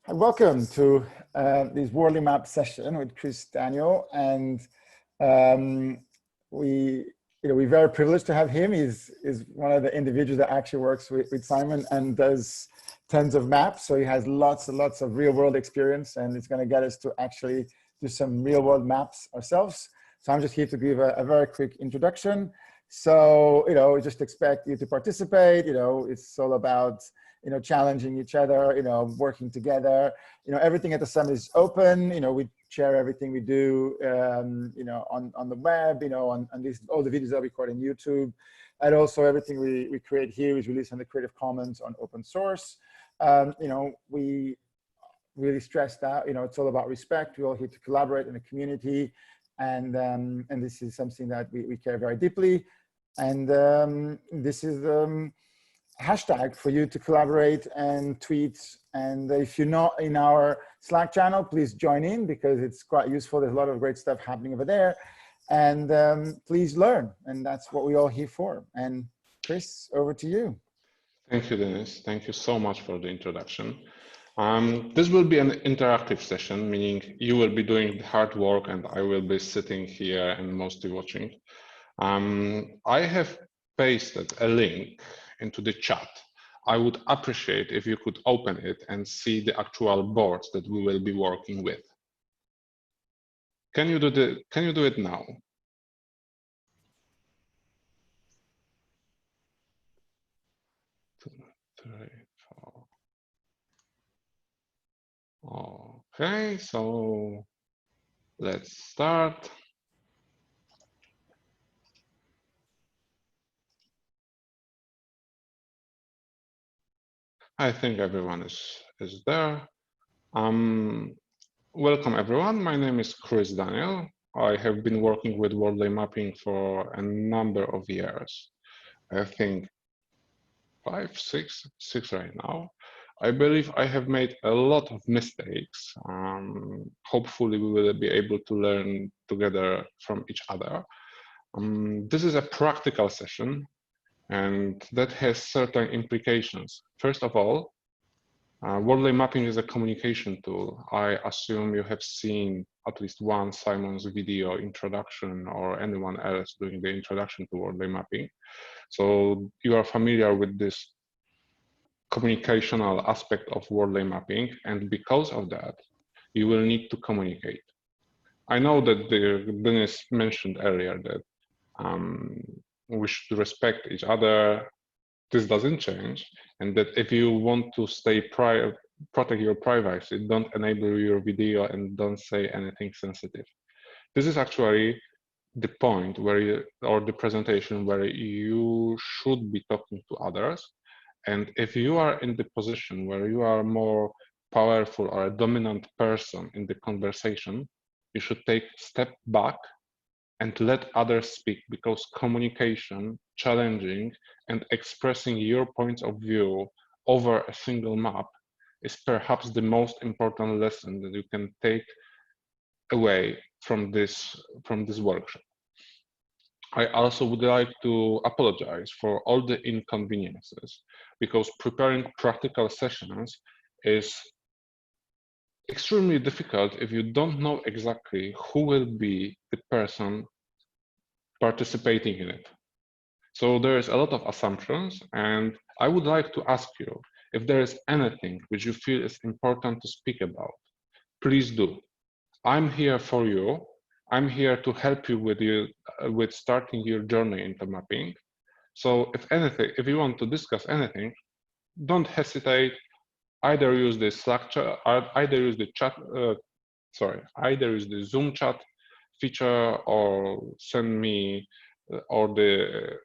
Welcome to this Wardley map session with Chris Daniel, and we're very privileged to have him. He's one of the individuals that actually works with Simon and does tons of maps, so he has lots and lots of real world experience, and it's going to get us to actually do some real world maps ourselves. So I'm just here to give a very quick introduction. So just expect you to participate. It's all about challenging each other, working together. Everything at the summit is open. We share everything we do, on the web, on all the videos that we record on YouTube. And also everything we create here is released on the Creative Commons on open source. We really stress that, it's all about respect. We're all here to collaborate in the community. And this is something that we care very deeply. And this is hashtag for you to collaborate and tweet. And if you're not in our Slack channel, please join in because it's quite useful. There's a lot of great stuff happening over there. And please learn. And that's what we're all here for. And Chris, over to you. Thank you, Dennis. Thank you so much for the introduction. This will be an interactive session, meaning you will be doing the hard work and I will be sitting here and mostly watching. I have pasted a link into the chat. I would appreciate if you could open it and see the actual boards that we will be working with. Can you do it now? Two, three, four. Okay, so let's start. I think everyone is there. Welcome everyone. My name is Chris Daniel. I have been working with Wardley mapping for a number of years. I think 5, 6 right now. I believe I have made a lot of mistakes. Hopefully we will be able to learn together from each other. This is a practical session, and that has certain implications. First of all, Wordley mapping is a communication tool. I assume you have seen at least one Simon's video introduction or anyone else doing the introduction to Wordley mapping. So you are familiar with this communicational aspect of Wordley mapping, and because of that, you will need to communicate. I know that Dennis mentioned earlier that we should respect each other. This doesn't change, and that if you want to protect your privacy, don't enable your video and don't say anything sensitive. This is actually the point or the presentation where you should be talking to others. And if you are in the position where you are more powerful or a dominant person in the conversation, you should take a step back and let others speak, because communication, challenging, and expressing your points of view over a single map is perhaps the most important lesson that you can take away from this workshop. I also would like to apologize for all the inconveniences, because preparing practical sessions is extremely difficult if you don't know exactly who will be the person participating in it. So there is a lot of assumptions, and I would like to ask you if there is anything which you feel is important to speak about, please do. I'm here for you. I'm here to help you with starting your journey into mapping. So if you want to discuss anything, don't hesitate. Either use the Slack chat, either use the Zoom chat feature, or send me, or the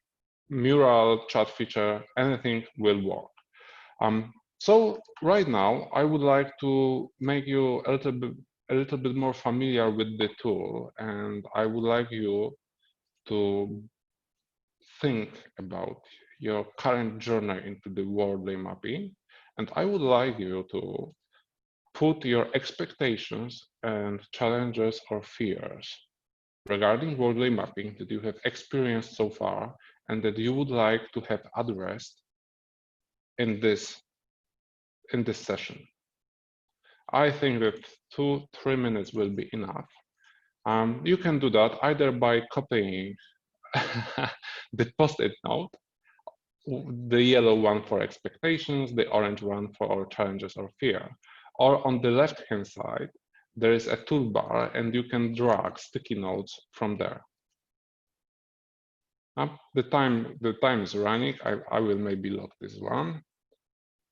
mural chat feature. Anything will work. So right now, I would like to make you a little bit more familiar with the tool, and I would like you to think about your current journey into the Wordley mapping, and I would like you to put your expectations and challenges or fears regarding Wordley mapping that you have experienced so far and that you would like to have addressed in this session. I think that 2-3 minutes will be enough. You can do that either by copying the post-it note, the yellow one for expectations, the orange one for challenges or fear. Or on the left-hand side, there is a toolbar and you can drag sticky notes from there. The time is running. I will maybe lock this one.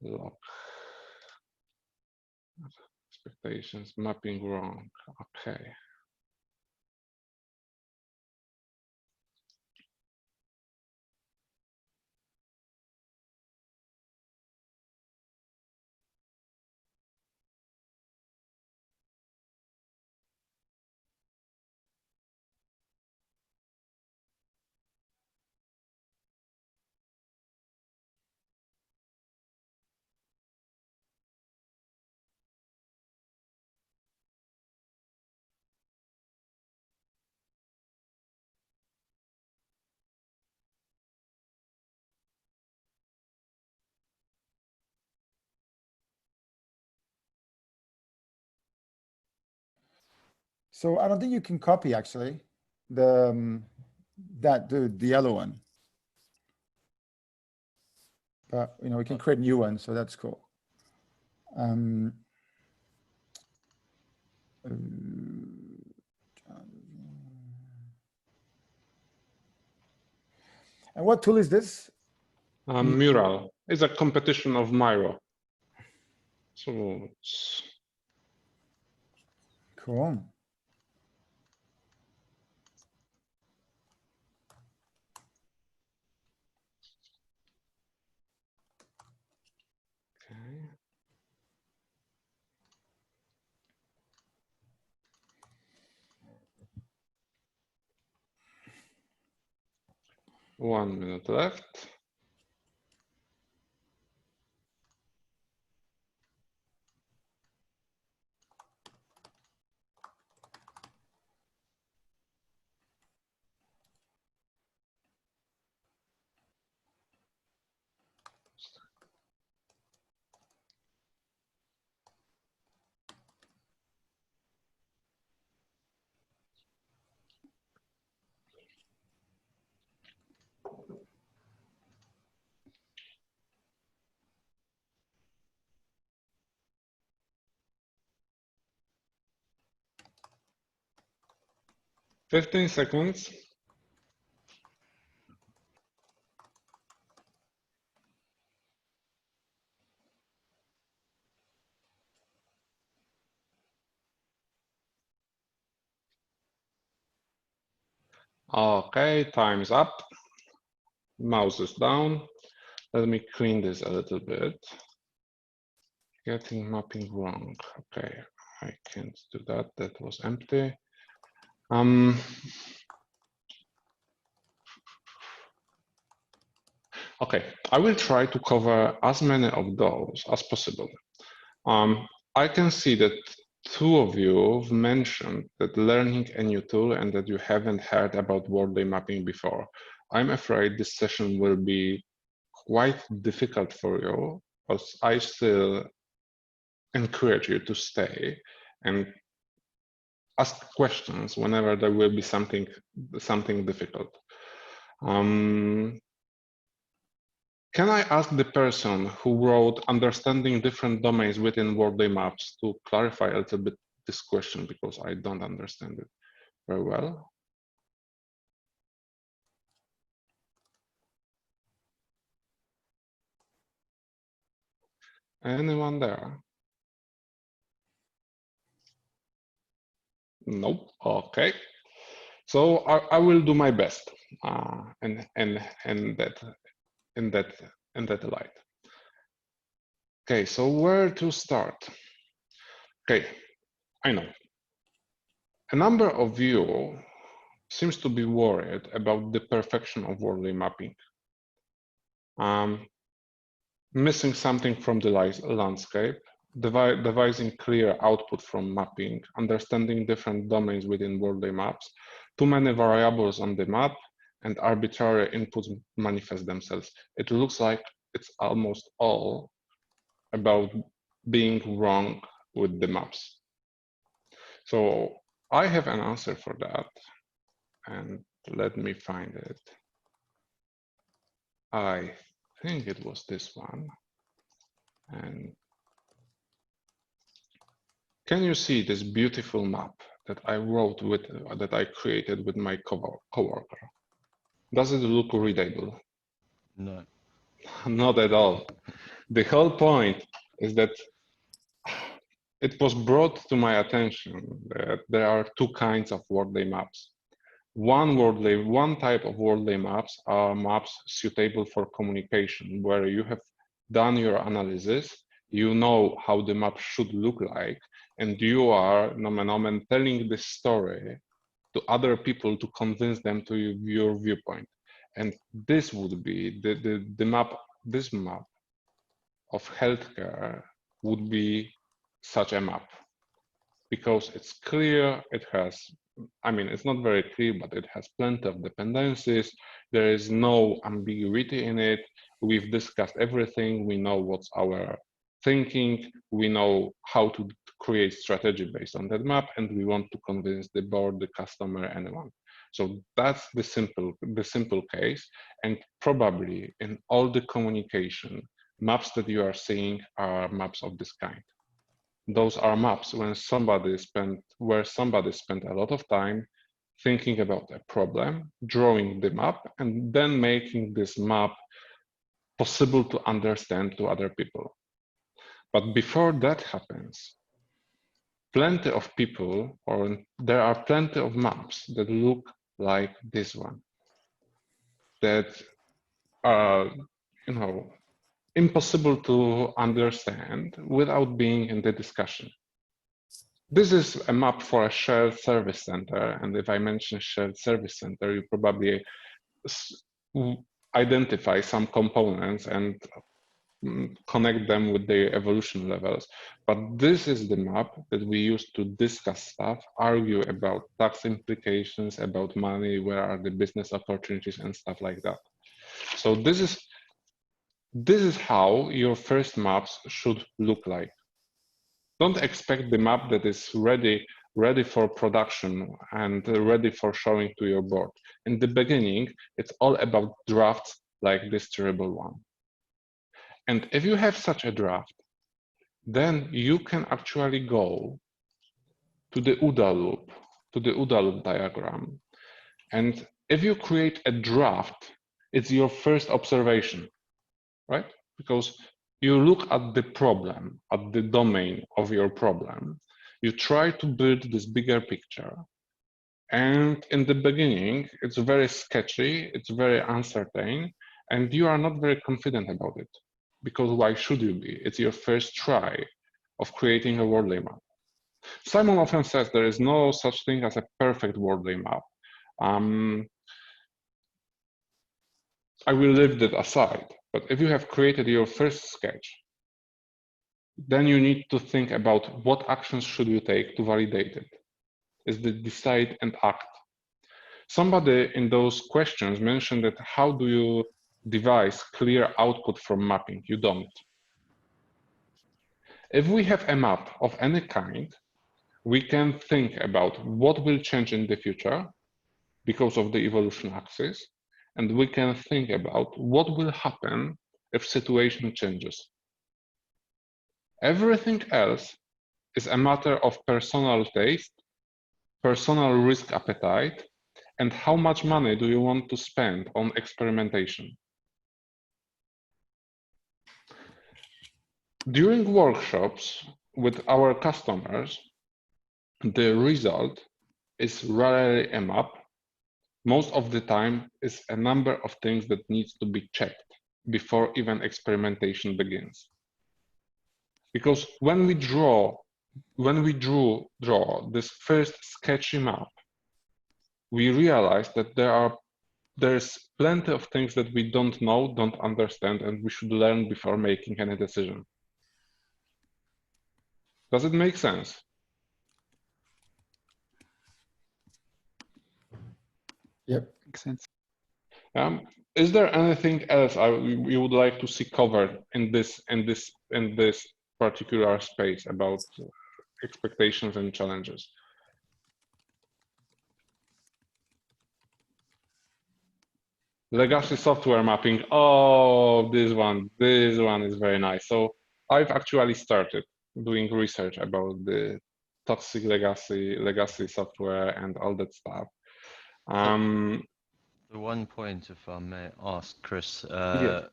Lock expectations, mapping wrong. Okay. So I don't think you can copy actually the that dude, the yellow one. But you know, we can create new ones, so that's cool. And what tool is this? Mural is a competition of Miro. So it's Cool. okay. One minute left. "15 seconds. Okay, time's up. Mouse is down. Let me clean this a little bit. Getting mapping wrong. Okay, I can't do that. That was empty. Okay, I will try to cover as many of those as possible. I can see that 2 of you have mentioned that learning a new tool and that you haven't heard about Wardley mapping before. I'm afraid this session will be quite difficult for you, but I still encourage you to stay and ask questions whenever there will be something difficult. Can I ask the person who wrote understanding different domains within Wordley maps to clarify a little bit this question, because I don't understand it very well? Anyone there? Nope. Okay. So I will do my best in that light. Okay, so where to start? Okay, I know. A number of you seems to be worried about the perfection of Wordley mapping. Missing something from the landscape, devising clear output from mapping, understanding different domains within Wordley maps, too many variables on the map, and arbitrary inputs manifest themselves. It looks like it's almost all about being wrong with the maps? So I have an answer for that, and let me find it. I think it was this one. And can you see this beautiful map that I wrote with, that I created with my coworker? Does it look readable? No. Not at all. The whole point is that it was brought to my attention that there are two kinds of Wardley maps. One type of Wardley maps are maps suitable for communication, where you have done your analysis, you know how the map should look like, and you are, nomen omen, telling the story to other people to convince them to your viewpoint. And this would be the map, this map of healthcare would be such a map, because it's clear, it has, I mean, it's not very clear, but it has plenty of dependencies. There is no ambiguity in it. We've discussed everything. We know what's our thinking. We know how to create strategy based on that map, and we want to convince the board, the customer, anyone. So that's the simple case. And probably in all the communication, maps that you are seeing are maps of this kind. Those are maps where somebody spent a lot of time thinking about a problem, drawing the map, and then making this map possible to understand to other people. But before that happens, plenty of people, or there are plenty of maps that look like this one, that are, impossible to understand without being in the discussion. This is a map for a shared service center, and if I mention shared service center, you probably identify some components and connect them with their evolution levels. But this is the map that we use to discuss stuff, argue about tax implications, about money, where are the business opportunities and stuff like that. So this is how your first maps should look like. Don't expect the map that is ready for production and ready for showing to your board. In the beginning, it's all about drafts like this terrible one. And if you have such a draft, then you can actually go to the OODA loop diagram. And if you create a draft, it's your first observation, right? Because you look at the problem, at the domain of your problem. You try to build this bigger picture. And in the beginning, it's very sketchy, it's very uncertain, and you are not very confident about it. Because why should you be? It's your first try of creating a Wardley map. Simon often says there is no such thing as a perfect Wardley map. I will leave that aside, but if you have created your first sketch, then you need to think about what actions should you take to validate it. Is the decide and act. Somebody in those questions mentioned that how do you devise clear output from mapping? You don't. If we have a map of any kind, we can think about what will change in the future because of the evolution axis, and we can think about what will happen if situation changes. Everything else is a matter of personal taste, personal risk appetite, and how much money do you want to spend on experimentation. During workshops with our customers, the result is rarely a map. Most of the time is a number of things that needs to be checked before even experimentation begins. Because when we draw this first sketchy map, we realize that there's plenty of things that we don't know, don't understand, and we should learn before making any decision. Does it make sense? Yep. Makes sense. Is there anything else you would like to see covered in this particular space about expectations and challenges. Legacy software mapping. Oh, this one is very nice. So I've actually started doing research about the toxic legacy software and all that stuff. The one point, if I may ask, Chris, Yes.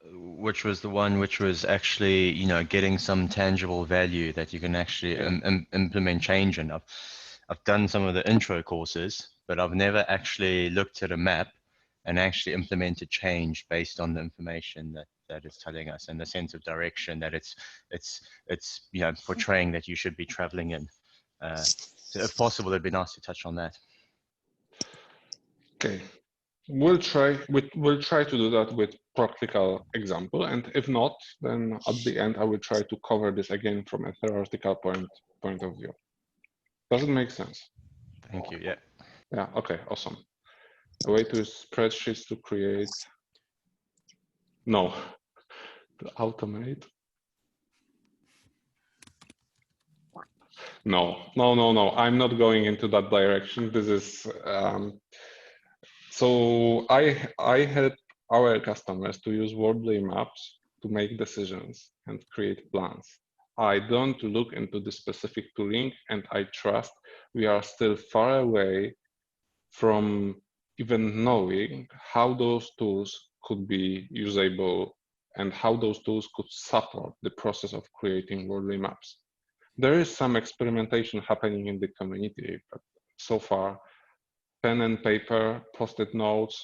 which was the one which was actually, you know, getting some tangible value that you can actually implement change in. I've done some of the intro courses, but I've never actually looked at a map and actually implemented change based on the information that it's telling us and the sense of direction that it's you know portraying that you should be traveling in. So if possible, it'd be nice to touch on that. Okay. We'll try to do that with practical example, and if not, then at the end I will try to cover this again from a theoretical point of view. Does it make sense? Thank you. Yeah. Yeah. Okay. Awesome. A way to use spreadsheets to create. No. To automate. No. I'm not going into that direction. This is so I help our customers to use Wardley maps to make decisions and create plans. I don't look into the specific tooling, and I trust we are still far away from even knowing how those tools could be usable and how those tools could support the process of creating Wordly maps. There is some experimentation happening in the community, but so far, pen and paper, post-it notes,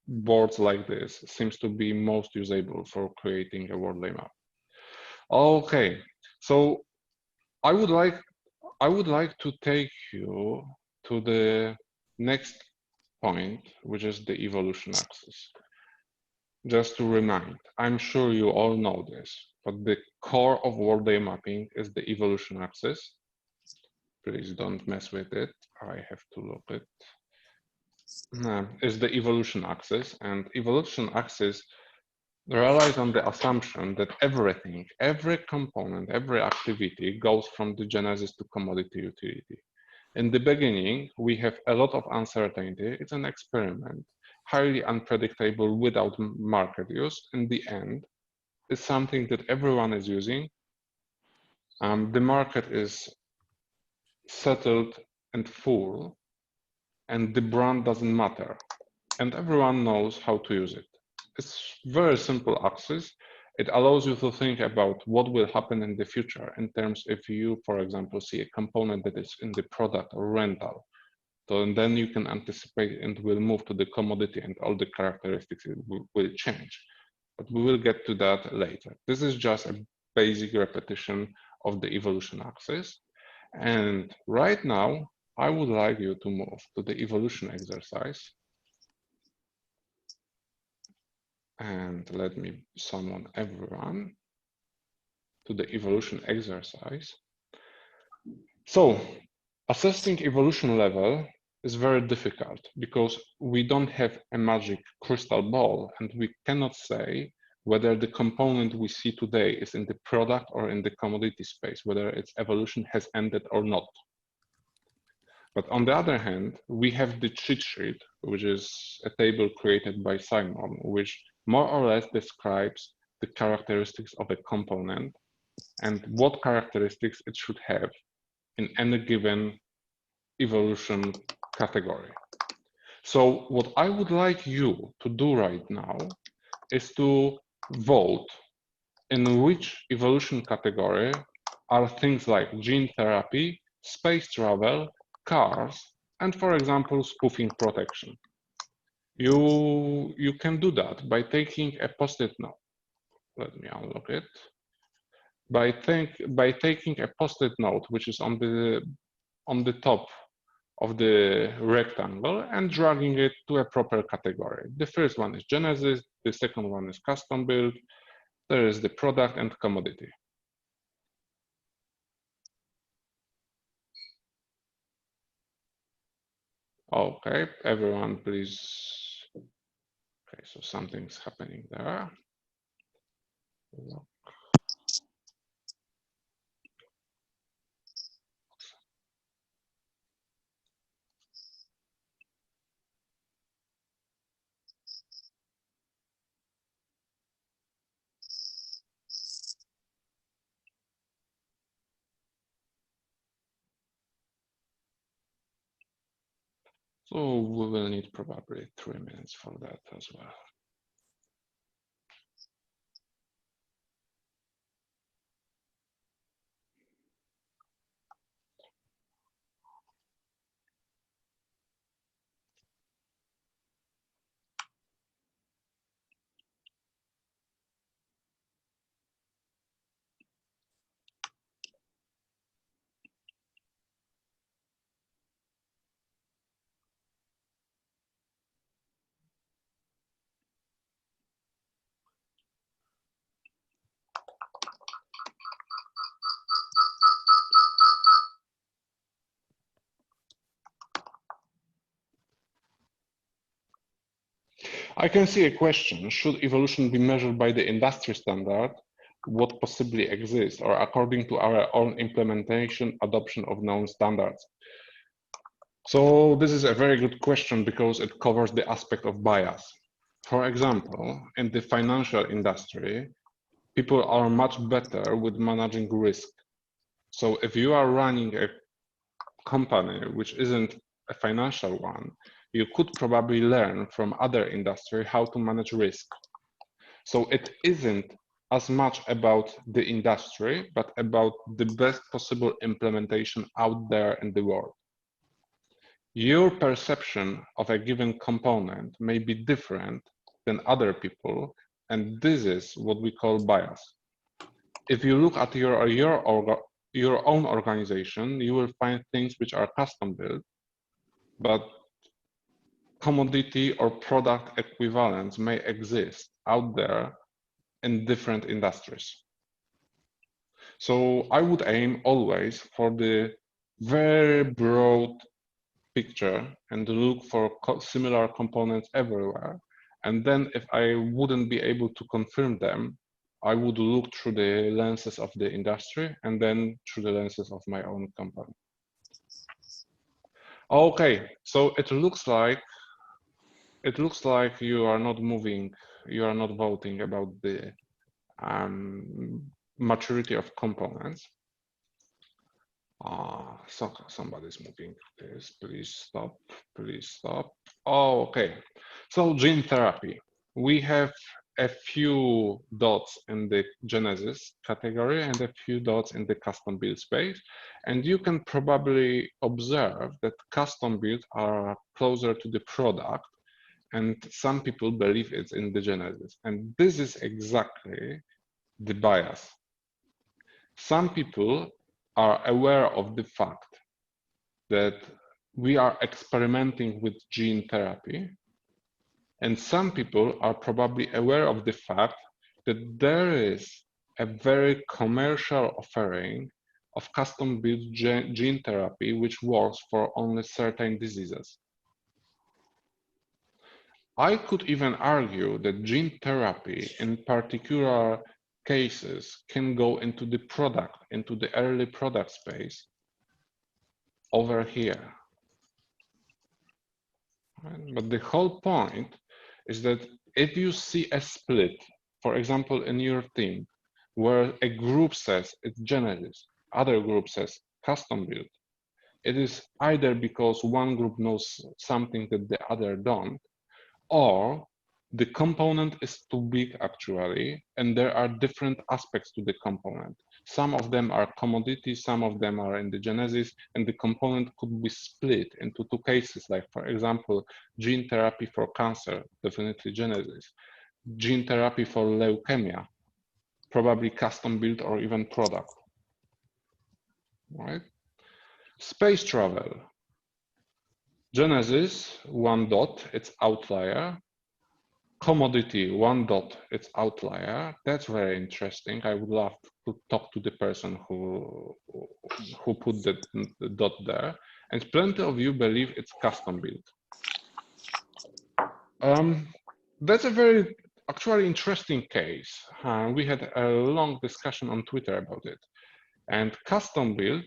boards like this seems to be most usable for creating a Wordly map. Okay, so I would like to take you to the next point, which is the evolution axis. Just to remind, I'm sure you all know this, but the core of Wordle mapping is the evolution axis. Please don't mess with it. I have to look it. Is the evolution axis, and evolution axis relies on the assumption that everything, every component, every activity goes from the genesis to commodity utility. In the beginning, we have a lot of uncertainty. It's an experiment, highly unpredictable without market use. In the end, it's something that everyone is using. The market is settled and full, and the brand doesn't matter, and everyone knows how to use it. It's very simple axis. It allows you to think about what will happen in the future in terms if you, for example, see a component that is in the product or rental. So and then you can anticipate and will move to the commodity and all the characteristics will change. But we will get to that later. This is just a basic repetition of the evolution axis. And right now, I would like you to move to the evolution exercise. And let me summon everyone to the evolution exercise. So assessing evolution level is very difficult because we don't have a magic crystal ball and we cannot say whether the component we see today is in the product or in the commodity space, whether its evolution has ended or not. But on the other hand, we have the cheat sheet, which is a table created by Simon, which more or less describes the characteristics of a component and what characteristics it should have in any given evolution category. So what I would like you to do right now is to vote in which evolution category are things like gene therapy, space travel, cars, and for example, spoofing protection. You can do that by taking a post-it note. Let me unlock it. By taking a post-it note, which is on the top of the rectangle and dragging it to a proper category. The first one is Genesis, the second one is custom build, there is the product and commodity. Okay, everyone please. Okay, so something's happening there. So we will need probably 3 minutes for that as well. I can see a question. Should evolution be measured by the industry standard, what possibly exists, or according to our own implementation, adoption of known standards? So this is a very good question because it covers the aspect of bias. For example, in the financial industry, people are much better with managing risk. So if you are running a company which isn't a financial one, you could probably learn from other industry how to manage risk. So it isn't as much about the industry, but about the best possible implementation out there in the world. Your perception of a given component may be different than other people, and this is what we call bias. If you look at your own organization, you will find things which are custom built, but commodity or product equivalents may exist out there in different industries. So I would aim always for the very broad picture and look for similar components everywhere. And then if I wouldn't be able to confirm them, I would look through the lenses of the industry and then through the lenses of my own company. Okay, so it looks like you are not moving, you are not voting about the maturity of components. So somebody's moving this. Please stop. Please stop. Oh, okay. So gene therapy. We have a few dots in the Genesis category and a few dots in the custom build space. And you can probably observe that custom builds are closer to the product, and some people believe it's in the Genesis. And this is exactly the bias. Some people are aware of the fact that we are experimenting with gene therapy, and some people are probably aware of the fact that there is a very commercial offering of custom-built gene therapy which works for only certain diseases. I could even argue that gene therapy in particular cases can go into the product, into the early product space over here. But the whole point is that if you see a split, for example, in your team, where a group says it's Genesis, other group says custom build, it is either because one group knows something that the other don't, or the component is too big actually, and there are different aspects to the component. Some of them are commodities, some of them are in the Genesis, and the component could be split into two cases, like for example, gene therapy for cancer, definitely Genesis, gene therapy for leukemia, probably custom built or even product, right? Space travel, Genesis, one dot, it's outlier. Commodity, one dot, it's outlier. That's very interesting. I would love to talk to the person who put the dot there. And plenty of you believe it's custom built. That's a very actually interesting case. We had a long discussion on Twitter about it. And custom built,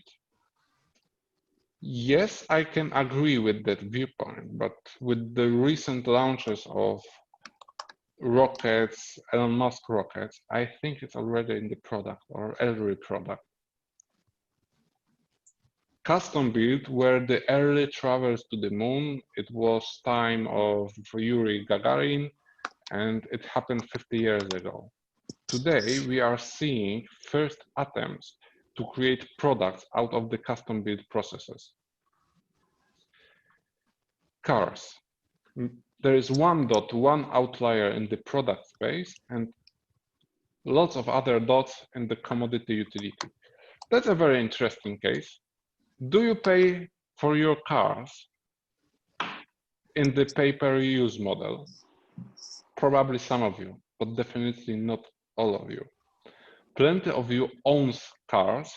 yes, I can agree with that viewpoint, but with the recent launches of rockets, Elon Musk rockets, I think it's already in the product or every product. Custom built were the early travels to the moon. It was time of Yuri Gagarin, and it happened 50 years ago. Today, we are seeing first attempts to create products out of the custom built processes. Cars. There is one outlier in the product space and lots of other dots in the commodity utility. That's a very interesting case. Do you pay for your cars in the pay-per-use model? Probably some of you, but definitely not all of you. Plenty of you own cars,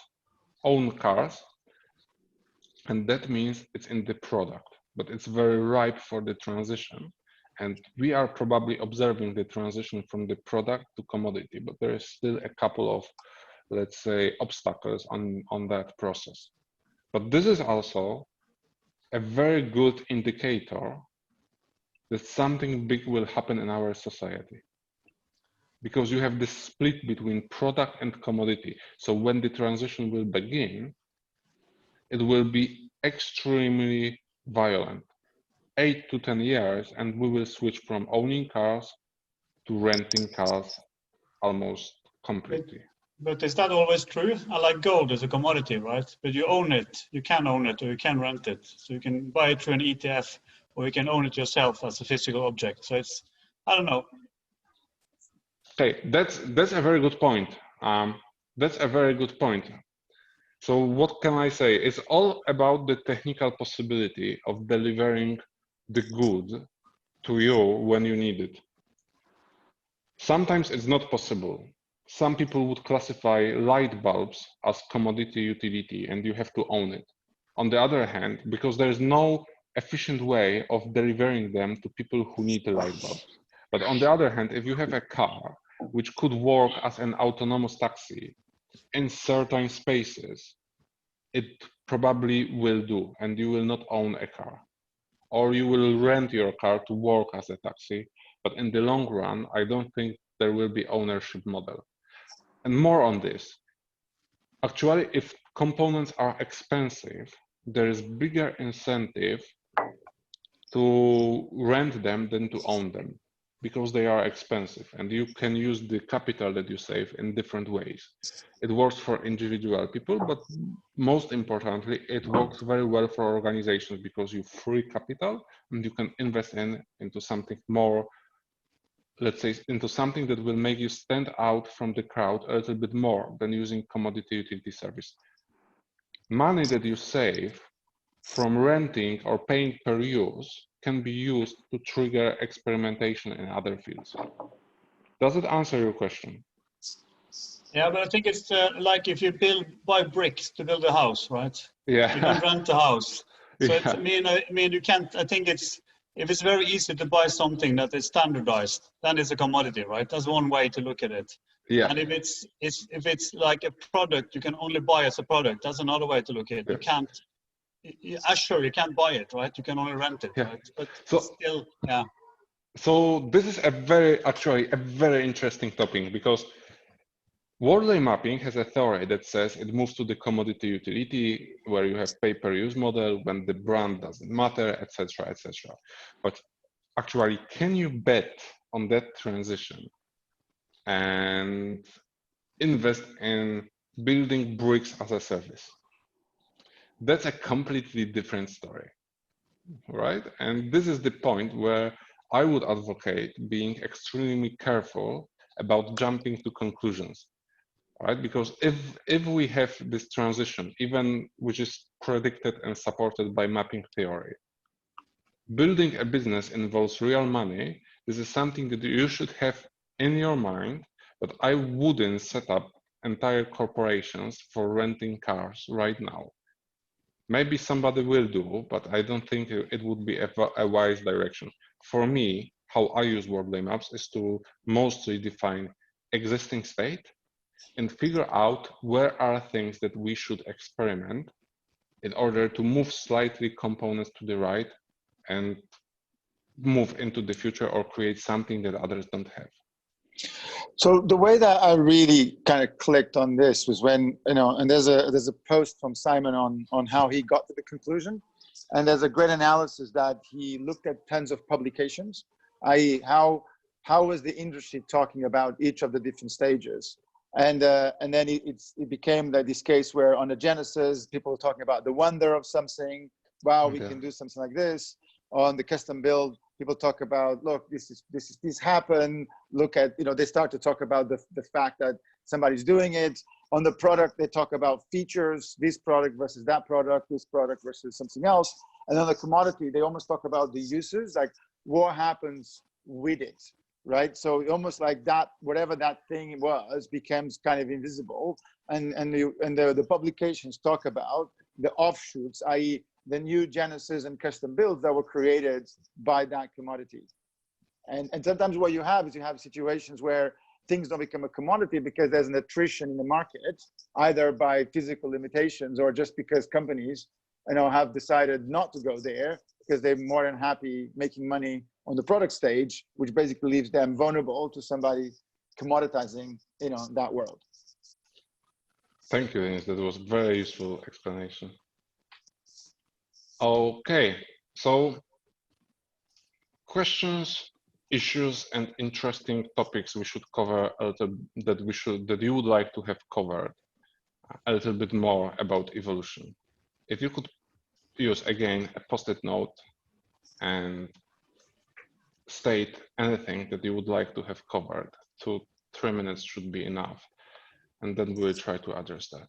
and that means it's in the product, but it's very ripe for the transition. And we are probably observing the transition from the product to commodity, but there is still a couple of, let's say, obstacles on that process. But this is also a very good indicator that something big will happen in our society, because you have this split between product and commodity. So when the transition will begin, it will be extremely violent. 8 to 10 years, and we will switch from owning cars to renting cars almost completely. But is that always true? I like gold as a commodity, right? But you own it. You can own it or you can rent it. So you can buy it through an ETF or you can own it yourself as a physical object. So it's, I don't know. Okay, that's a very good point. That's a very good point. So what can I say? It's all about the technical possibility of delivering the good to you when you need it. Sometimes it's not possible. Some people would classify light bulbs as commodity utility and you have to own it. On the other hand, because there is no efficient way of delivering them to people who need a light bulb. But on the other hand, if you have a car which could work as an autonomous taxi in certain spaces, it probably will do, and you will not own a car. Or you will rent your car to work as a taxi, but in the long run, I don't think there will be ownership model. And more on this. Actually, if components are expensive, there is bigger incentive to rent them than to own them, because they are expensive and you can use the capital that you save in different ways. It works for individual people, but most importantly, it works very well for organizations because you free capital and you can invest into something more, let's say, into something that will make you stand out from the crowd a little bit more than using commodity utility service. Money that you save from renting or paying per use can be used to trigger experimentation in other fields. Does it answer your question? Yeah, but I think it's like if you buy bricks to build a house, right? Yeah. You don't rent a house. So Yeah. it's, I mean, you can't, I think it's, if it's very easy to buy something that is standardized, then it's a commodity, right? That's one way to look at it. Yeah. And if it's like a product you can only buy as a product, that's another way to look at it. You can't, sure, you can't buy it, right? You can only rent it, Yeah. right? But So, still, yeah. So this is actually a very interesting topic, because Wardley mapping has a theory that says it moves to the commodity utility where you have pay-per-use model when the brand doesn't matter, etc., etc. But actually, can you bet on that transition and invest in building bricks as a service? That's a completely different story, right? And this is the point where I would advocate being extremely careful about jumping to conclusions. Right, because if we have this transition, even which is predicted and supported by mapping theory, building a business involves real money. This is something that you should have in your mind, but I wouldn't set up entire corporations for renting cars right now. Maybe somebody will do, but I don't think it would be a wise direction. For me, how I use Wardley maps is to mostly define existing state and figure out where are things that we should experiment in order to move slightly components to the right and move into the future or create something that others don't have. So the way that I really kind of clicked on this was when, and there's a post from Simon on how he got to the conclusion. And there's a great analysis that he looked at tons of publications, i.e. how was the industry talking about each of the different stages. And then it became that this case where on the Genesis, people were talking about the wonder of something. Wow, we can do something like this. On the custom build, people talk about, look, this happened. Look at, they start to talk about the fact that somebody's doing it. On the product, they talk about features, this product versus that product, this product versus something else. And on the commodity, they almost talk about the uses, like what happens with it, right? So almost like that, whatever that thing was, becomes kind of invisible. And the publications talk about the offshoots, i.e. the new Genesis and custom builds that were created by that commodity. And sometimes what you have is you have situations where things don't become a commodity because there's an attrition in the market, either by physical limitations or just because companies, have decided not to go there because they're more than happy making money on the product stage, which basically leaves them vulnerable to somebody commoditizing, that world. Thank you, Dennis. That was very useful explanation. Okay, so questions, issues, and interesting topics we should cover that you would like to have covered a little bit more about evolution. If you could use again a post-it note and state anything that you would like to have covered, 2-3 minutes should be enough, and then we'll try to address that.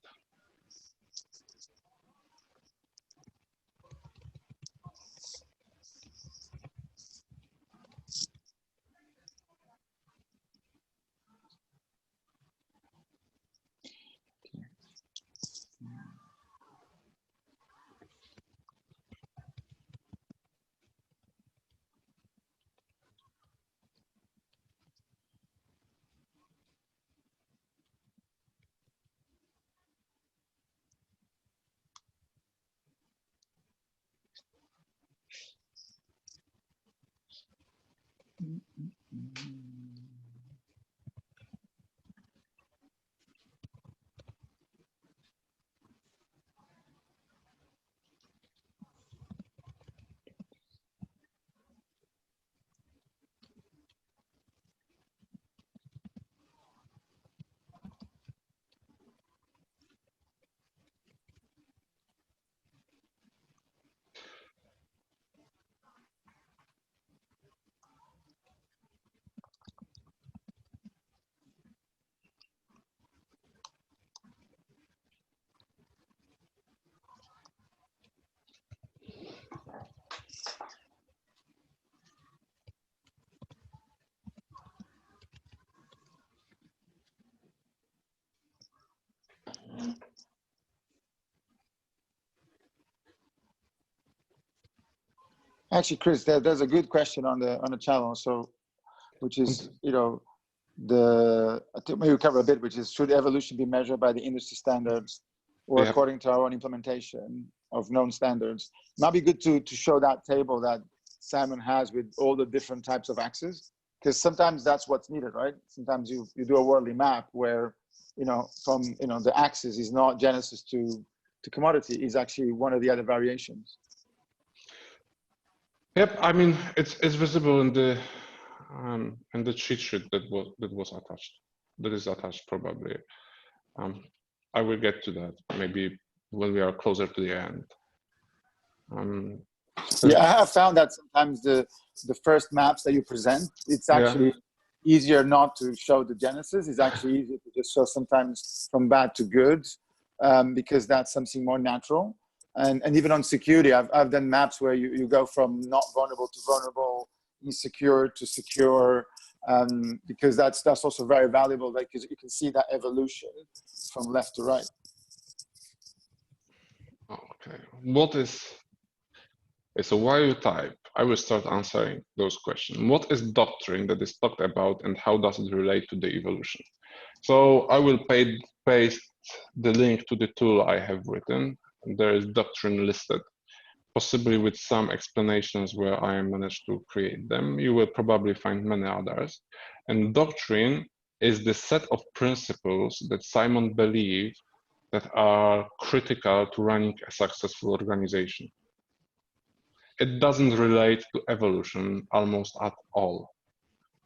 Actually, Chris, there's a good question on the channel. So, which is, I think maybe we cover a bit, which is, should evolution be measured by the industry standards or according to our own implementation of known standards? It might be good to show that table that Simon has with all the different types of axes, because sometimes that's what's needed, right? Sometimes you do a Wardley map where, from, the axis is not Genesis to commodity, is actually one of the other variations. Yep, I mean it's visible in the cheat sheet that was attached. That is attached probably. I will get to that maybe when we are closer to the end. Yeah, I have found that sometimes the first maps that you present, it's actually easier not to show the Genesis. It's actually easier to just show sometimes from bad to good, because that's something more natural. And even on security, I've done maps where you go from not vulnerable to vulnerable, insecure to secure, because that's also very valuable, because you can see that evolution from left to right. Okay, so while you type, I will start answering those questions. What is doctrine that is talked about, and how does it relate to the evolution? So I will paste the link to the tool I have written. There is doctrine listed, possibly with some explanations where I managed to create them. You will probably find many others. And doctrine is the set of principles that Simon believed that are critical to running a successful organization. It doesn't relate to evolution almost at all,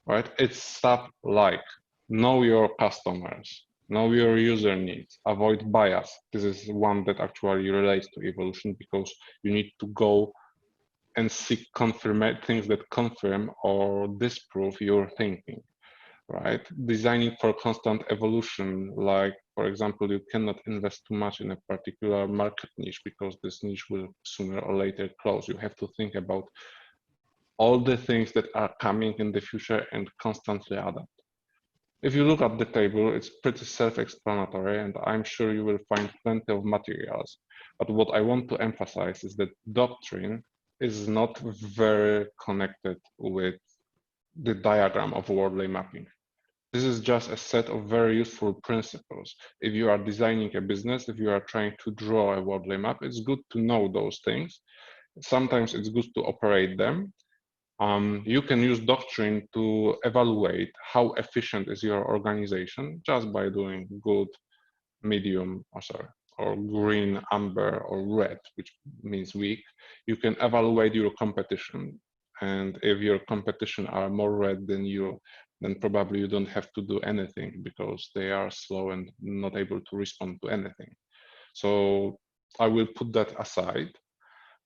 right? It's stuff like know your customers, know your user needs, avoid bias. This is one that actually relates to evolution because you need to go and seek things that confirm or disprove your thinking, right? Designing for constant evolution, like, for example, you cannot invest too much in a particular market niche because this niche will sooner or later close. You have to think about all the things that are coming in the future and constantly adapt. If you look at the table, it's pretty self-explanatory, and I'm sure you will find plenty of materials. But what I want to emphasize is that doctrine is not very connected with the diagram of Wardley mapping. This is just a set of very useful principles. If you are designing a business, if you are trying to draw a Wardley map, it's good to know those things. Sometimes it's good to operate them. You can use doctrine to evaluate how efficient is your organization just by doing good, medium, or green, amber, or red, which means weak. You can evaluate your competition. And if your competition are more red than you, then probably you don't have to do anything because they are slow and not able to respond to anything. So I will put that aside.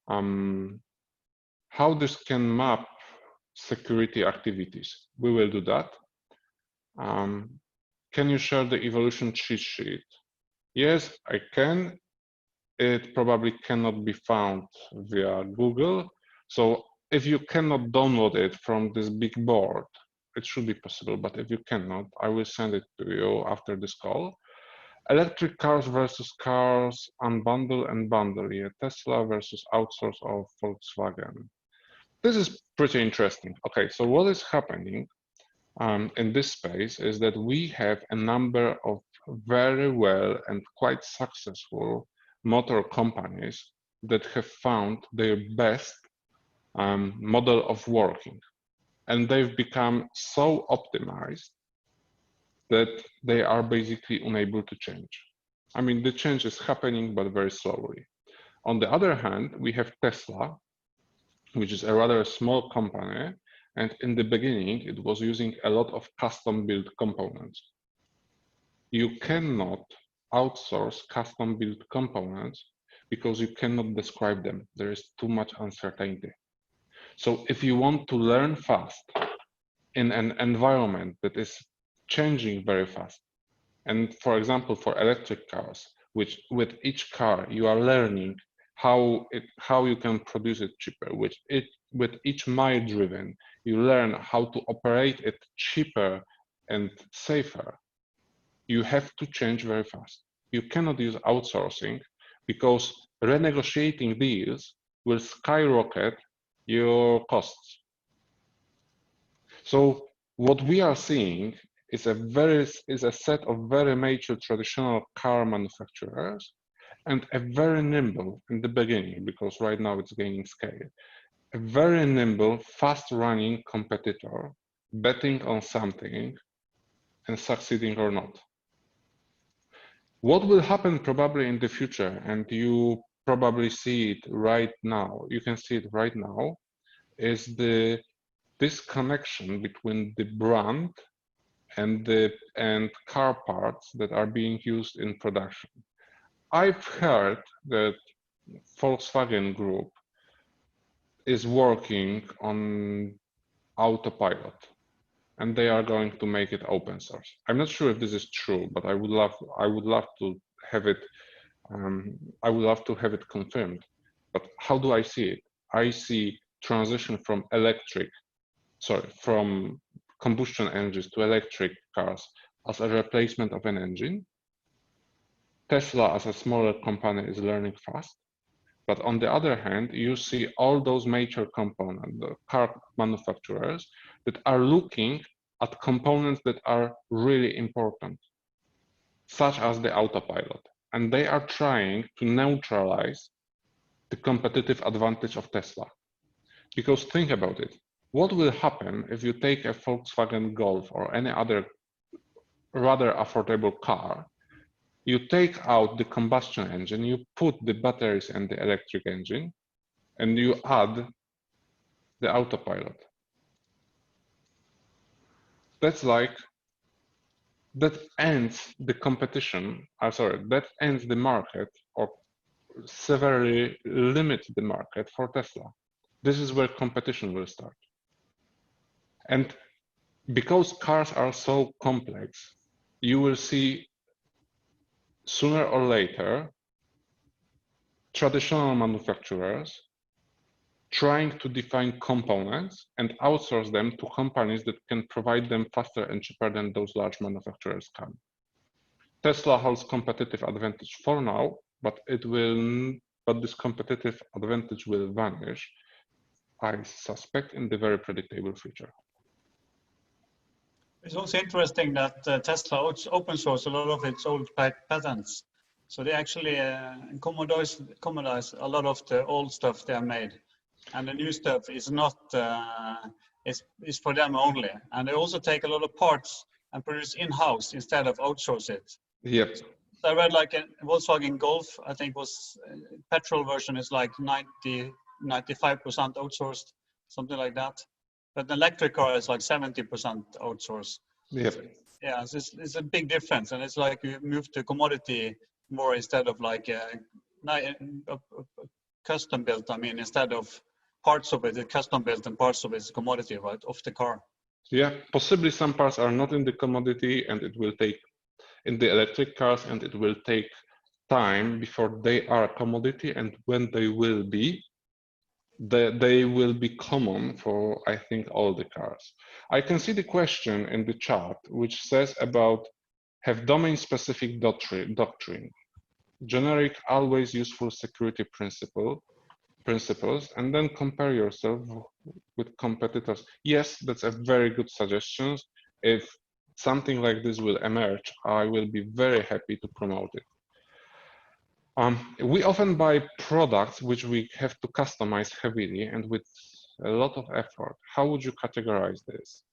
How this can map security activities? We will do that. Can you share the evolution cheat sheet? Yes, I can. It probably cannot be found via Google. So if you cannot download it from this big board, it should be possible, but if you cannot, I will send it to you after this call. Electric cars versus cars, unbundle and bundle, yeah, Tesla versus outsource of Volkswagen. This is pretty interesting. Okay, so what is happening in this space is that we have a number of very well and quite successful motor companies that have found their best model of working. And they've become so optimized that they are basically unable to change. I mean, the change is happening, but very slowly. On the other hand, we have Tesla, which is a rather small company. And in the beginning, it was using a lot of custom-built components. You cannot outsource custom-built components because you cannot describe them. There is too much uncertainty. So if you want to learn fast in an environment that is changing very fast, and for example, for electric cars, which with each car you are learning how you can produce it cheaper, with each mile driven, you learn how to operate it cheaper and safer. You have to change very fast. You cannot use outsourcing because renegotiating deals will skyrocket your costs. So what we are seeing is a set of very major traditional car manufacturers and a very nimble in the beginning, because right now it's gaining scale, a very nimble, fast-running competitor betting on something and succeeding or not. What will happen probably in the future, and you probably see it right now, you can see it right now, is this connection between the brand and car parts that are being used in production. I've heard that Volkswagen Group is working on autopilot, and they are going to make it open source. I'm not sure if this is true, but I would love to have it. I would love to have it confirmed. But how do I see it? I see transition from combustion engines to electric cars as a replacement of an engine. Tesla, as a smaller company, is learning fast. But on the other hand, you see all those major car manufacturers that are looking at components that are really important, such as the autopilot. And they are trying to neutralize the competitive advantage of Tesla. Because think about it. What will happen if you take a Volkswagen Golf or any other rather affordable car, you take out the combustion engine, you put the batteries and the electric engine, and you add the autopilot. That's like, that ends the competition, that ends the market, or severely limits the market for Tesla. This is where competition will start. And because cars are so complex, you will see sooner or later traditional manufacturers trying to define components and outsource them to companies that can provide them faster and cheaper than those large manufacturers can. Tesla holds competitive advantage for now, but this competitive advantage will vanish, I suspect, in the very predictable future. It's also interesting that Tesla open source a lot of its old patents. So they actually commodize a lot of the old stuff they have made. And the new stuff is not, is for them only. And they also take a lot of parts and produce in-house instead of outsource it. Yep. So I read like a Volkswagen Golf, I think was petrol version is like 95% outsourced, something like that. But the electric car is like 70% outsourced. Yep. Yeah, it's a big difference. And it's like you move to commodity more instead of like custom built. I mean, instead of parts of it, custom built and parts of it is commodity, right, of the car. Yeah, possibly some parts are not in the commodity, and it will take in the electric cars, and it will take time before they are a commodity, and when they will be, they will be common for, I think, all the cars. I can see the question in the chat, which says about have domain-specific doctrine, generic, always useful security principles, and then compare yourself with competitors. Yes, that's a very good suggestion. If something like this will emerge, I will be very happy to promote it. We often buy products which we have to customize heavily and with a lot of effort. How would you categorize this?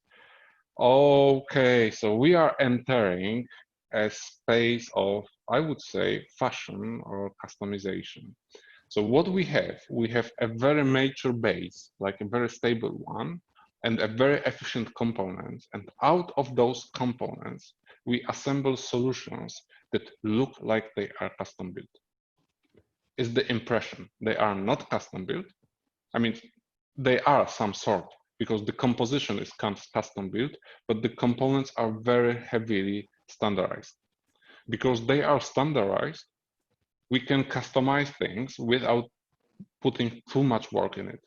Okay, so we are entering a space of, I would say, fashion or customization. So what we have a very mature base, like a very stable one, and a very efficient components. And out of those components, we assemble solutions that look like they are custom built. Is the impression. They are not custom built. I mean, they are some sort, because the composition is custom built, but the components are very heavily standardized. Because they are standardized, we can customize things without putting too much work in it.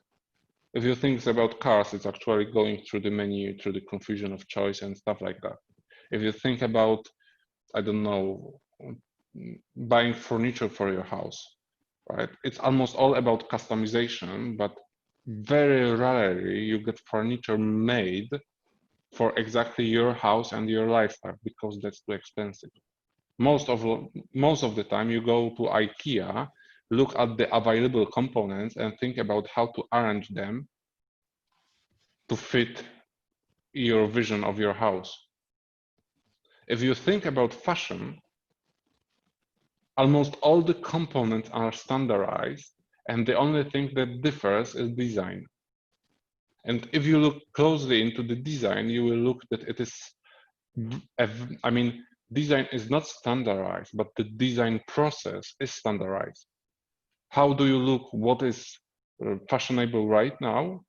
If you think about cars, it's actually going through the menu, through the confusion of choice and stuff like that. If you think about, I don't know, buying furniture for your house, right? It's almost all about customization, but very rarely you get furniture made for exactly your house and your lifestyle, because that's too expensive. Most of the time you go to IKEA, look at the available components and think about how to arrange them to fit your vision of your house. If you think about fashion, almost all the components are standardized, and the only thing that differs is design. And if you look closely into the design, you will look that it is, I mean, design is not standardized, but the design process is standardized. How do you look what is fashionable right now?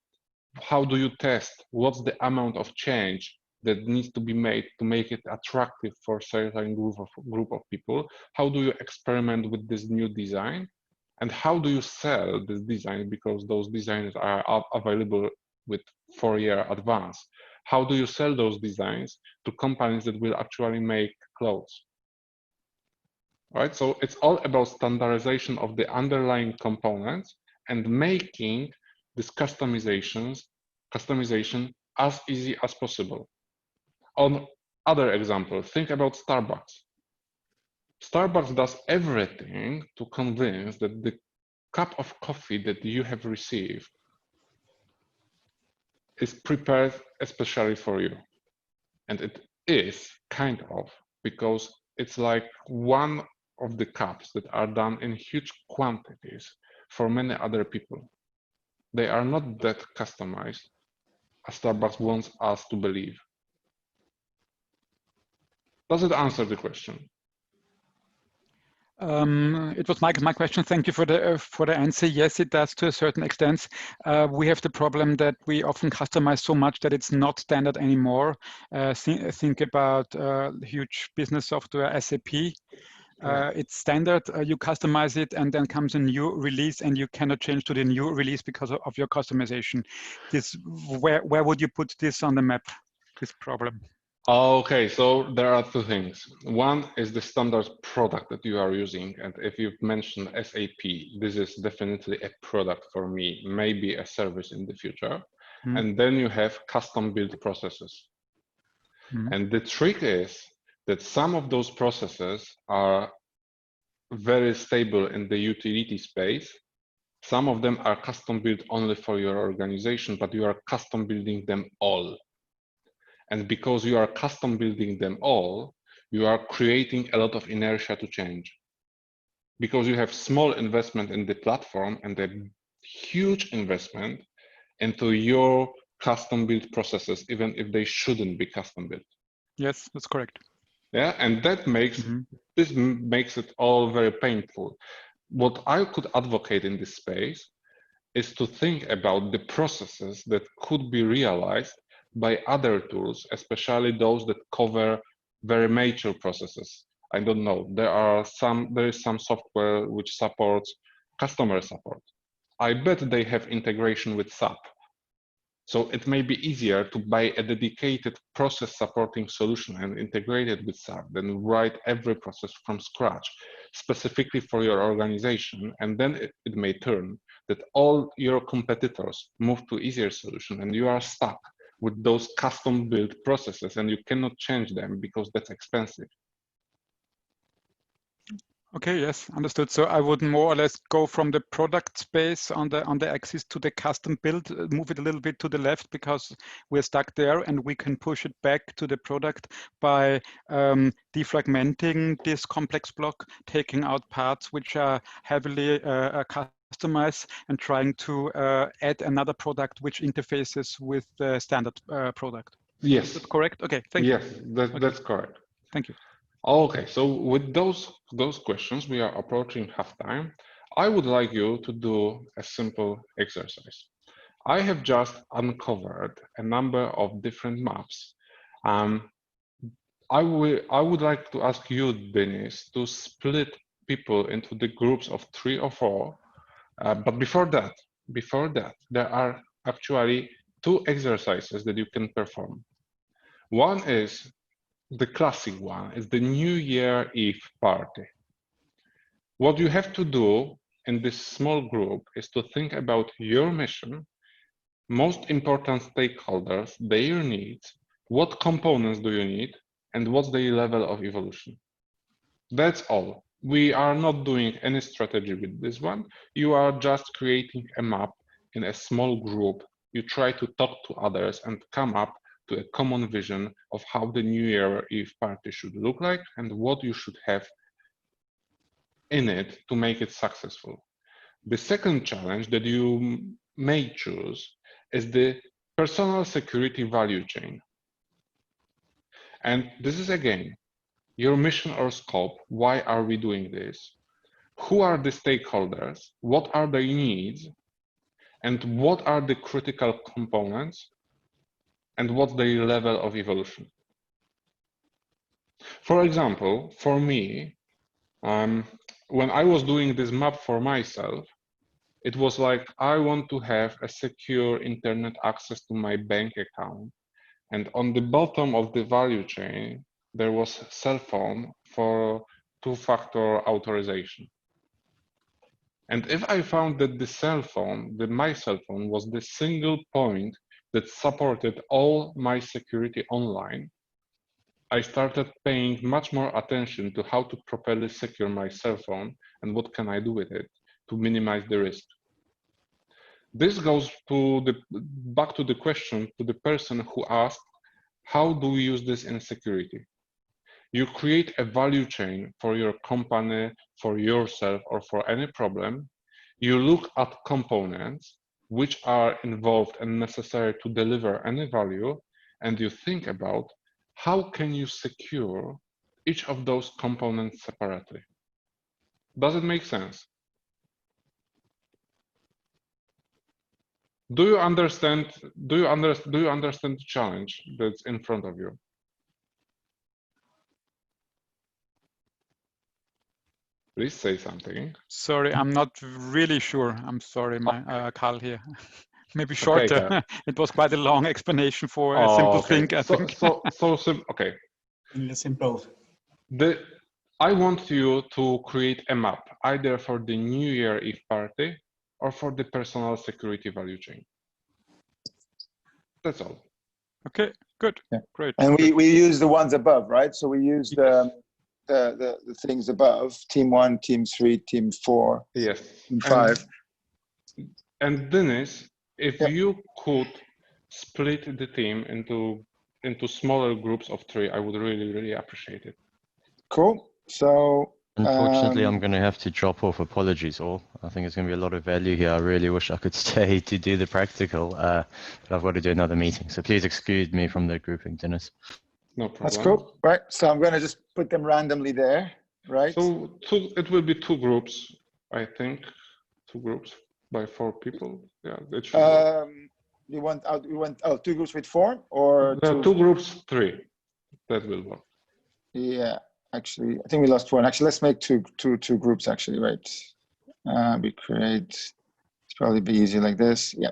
How do you test what's the amount of change that needs to be made to make it attractive for a certain group of people? How do you experiment with this new design? And how do you sell this design, because those designs are available with 4-year advance? How do you sell those designs to companies that will actually make clothes? Right, so it's all about standardization of the underlying components and making this customization as easy as possible. On other example, think about Starbucks. Starbucks does everything to convince that the cup of coffee that you have received is prepared especially for you. And it is kind of, because it's like one of the cups that are done in huge quantities for many other people. They are not that customized as Starbucks wants us to believe. Does it answer the question? It was my question. Thank you for the answer. Yes, it does to a certain extent. We have the problem that we often customize so much that it's not standard anymore. Think about huge business software, SAP. It's standard, you customize it, and then comes a new release, and you cannot change to the new release because of your customization. Where would you put this on the map, this problem? Okay, so there are two things. One is the standard product that you are using. And if you've mentioned SAP, this is definitely a product for me, maybe a service in the future. And then you have custom built processes. And the trick is that some of those processes are very stable in the utility space. Some of them are custom built only for your organization, but you are custom building them all. And because you are custom building them all, you are creating a lot of inertia to change. Because you have small investment in the platform and a huge investment into your custom built processes, even if they shouldn't be custom built. Yes, that's correct. Yeah, and that makes this makes it all very painful. What I could advocate in this space is to think about the processes that could be realized by other tools, especially those that cover very mature processes. I don't know, there is some software which supports customer support. I bet they have integration with SAP. So it may be easier to buy a dedicated process supporting solution and integrate it with SAP than write every process from scratch, specifically for your organization. And then it may turn that all your competitors move to easier solution and you are stuck with those custom built processes and you cannot change them because that's expensive. Okay, yes, understood. So I would more or less go from the product space on the axis to the custom build, move it a little bit to the left because we're stuck there, and we can push it back to the product by defragmenting this complex block, taking out parts which are heavily customized, and trying to add another product which interfaces with the standard product. Yes. Is that correct? Okay, thank you. Yes, that's correct. Thank you. Okay, so with those questions, we are approaching half time. I would like you to do a simple exercise. I have just uncovered a number of different maps. I would like to ask you, Denis, to split people into the groups of 3 or 4. But before that, there are actually 2 exercises that you can perform. One is the classic one, is the New Year Eve party. What you have to do in this small group is to think about your mission, most important stakeholders, their needs, what components do you need, and what's the level of evolution. That's all. We are not doing any strategy with this one. You are just creating a map in a small group. You try to talk to others and come up to a common vision of how the New Year Eve party should look like and what you should have in it to make it successful. The second challenge that you may choose is the personal security value chain. And this is again, your mission or scope. Why are we doing this? Who are the stakeholders? What are their needs? And what are the critical components? And what's the level of evolution? For example, for me, when I was doing this map for myself, it was like, I want to have a secure internet access to my bank account. And on the bottom of the value chain, there was a cell phone for 2-factor authorization. And if I found that my cell phone was the single point that supported all my security online, I started paying much more attention to how to properly secure my cell phone and what can I do with it to minimize the risk. This goes back to the question to the person who asked, how do we use this in security? You create a value chain for your company, for yourself, or for any problem. You look at components which are involved and necessary to deliver any value, and you think about how can you secure each of those components separately. Does it make sense? Do you understand the challenge that's in front of you? Please say something. Sorry, I'm not really sure. I'm sorry, my Carl here. Maybe shorter. Okay, It was quite a long explanation for a simple thing, I think. Okay. Simple. I want you to create a map, either for the New Year Eve party or for the personal security value chain. That's all. Okay, good, yeah. Great. And good. we use the ones above, right? So we use the things above: Team 1, Team 3, Team 4, yes, Team 5. And Dennis, if yep. you could split the team into smaller groups of 3, I would really appreciate it. Cool. So unfortunately, I'm going to have to drop off. Apologies all. I think there's going to be a lot of value here. I really wish I could stay to do the practical, but I've got to do another meeting. So please excuse me from the grouping, Dennis. No problem. That's cool. Right. So I'm going to just put them randomly there, right? So it will be 2 groups, I think. 2 groups by 4 people. Yeah, it should you want 2 groups with 4 or 2 groups 3. That will work. Yeah, actually, I think we lost 1. Actually, let's make two groups. Actually, right? We create. It's probably be easy like this. Yeah.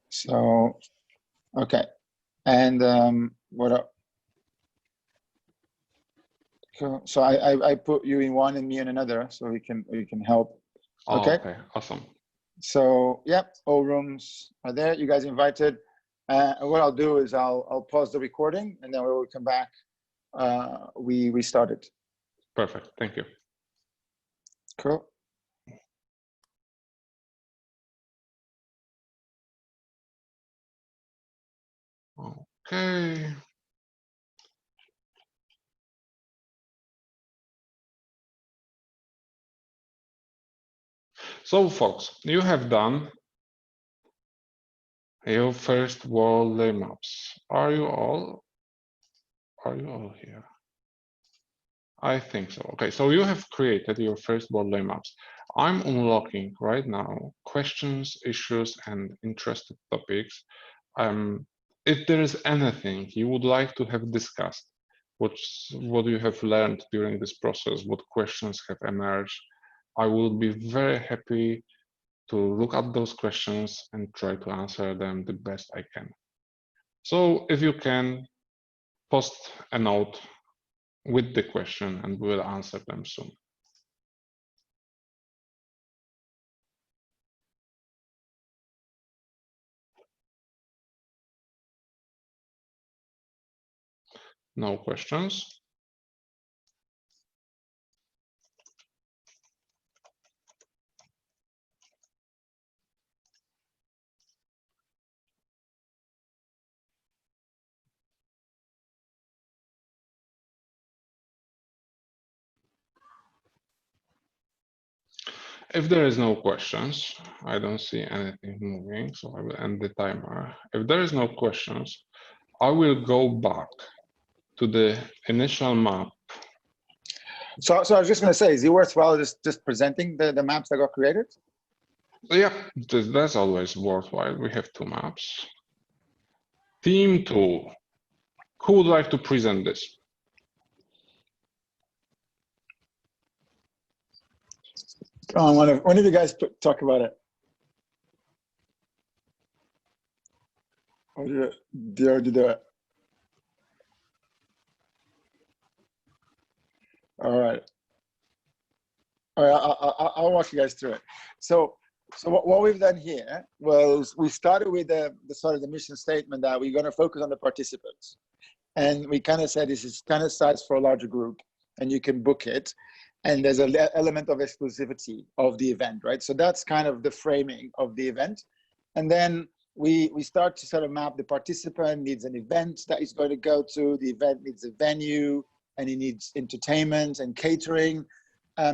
So, okay, and what up? Cool. So I put you in one and me in another, so we can help. Okay. Okay. Awesome. So yeah, all rooms are there. You guys invited. What I'll do is I'll pause the recording, and then we will come back. We started. Perfect. Thank you. Cool. Okay. So, folks, you have done your first Wardley maps. Are you all here? I think so. Okay, so you have created your first Wardley maps. I'm unlocking right now questions, issues, and interested topics. If there is anything you would like to have discussed, what you have learned during this process, what questions have emerged, I will be very happy to look at those questions and try to answer them the best I can. So if you can, post a note with the question and we'll answer them soon. No questions? If there is no questions, I don't see anything moving, so I will end the timer. If there is no questions, I will go back to the initial map. So I was just going to say, is it worthwhile just presenting the maps that got created? Yeah, that's always worthwhile. We have 2 maps. Team 2. Who would like to present this? Come on, one of you guys talk about it. Or do you already do it? All right. All right, I'll walk you guys through it. So what we've done here was we started with the sort of the mission statement that we're going to focus on the participants. And we kind of said this is kind of size for a larger group and you can book it. And there's an element of exclusivity of the event, right? So that's kind of the framing of the event. And then we start to sort of map the participant needs an event that he's going to go to, the event needs a venue, and he needs entertainment and catering.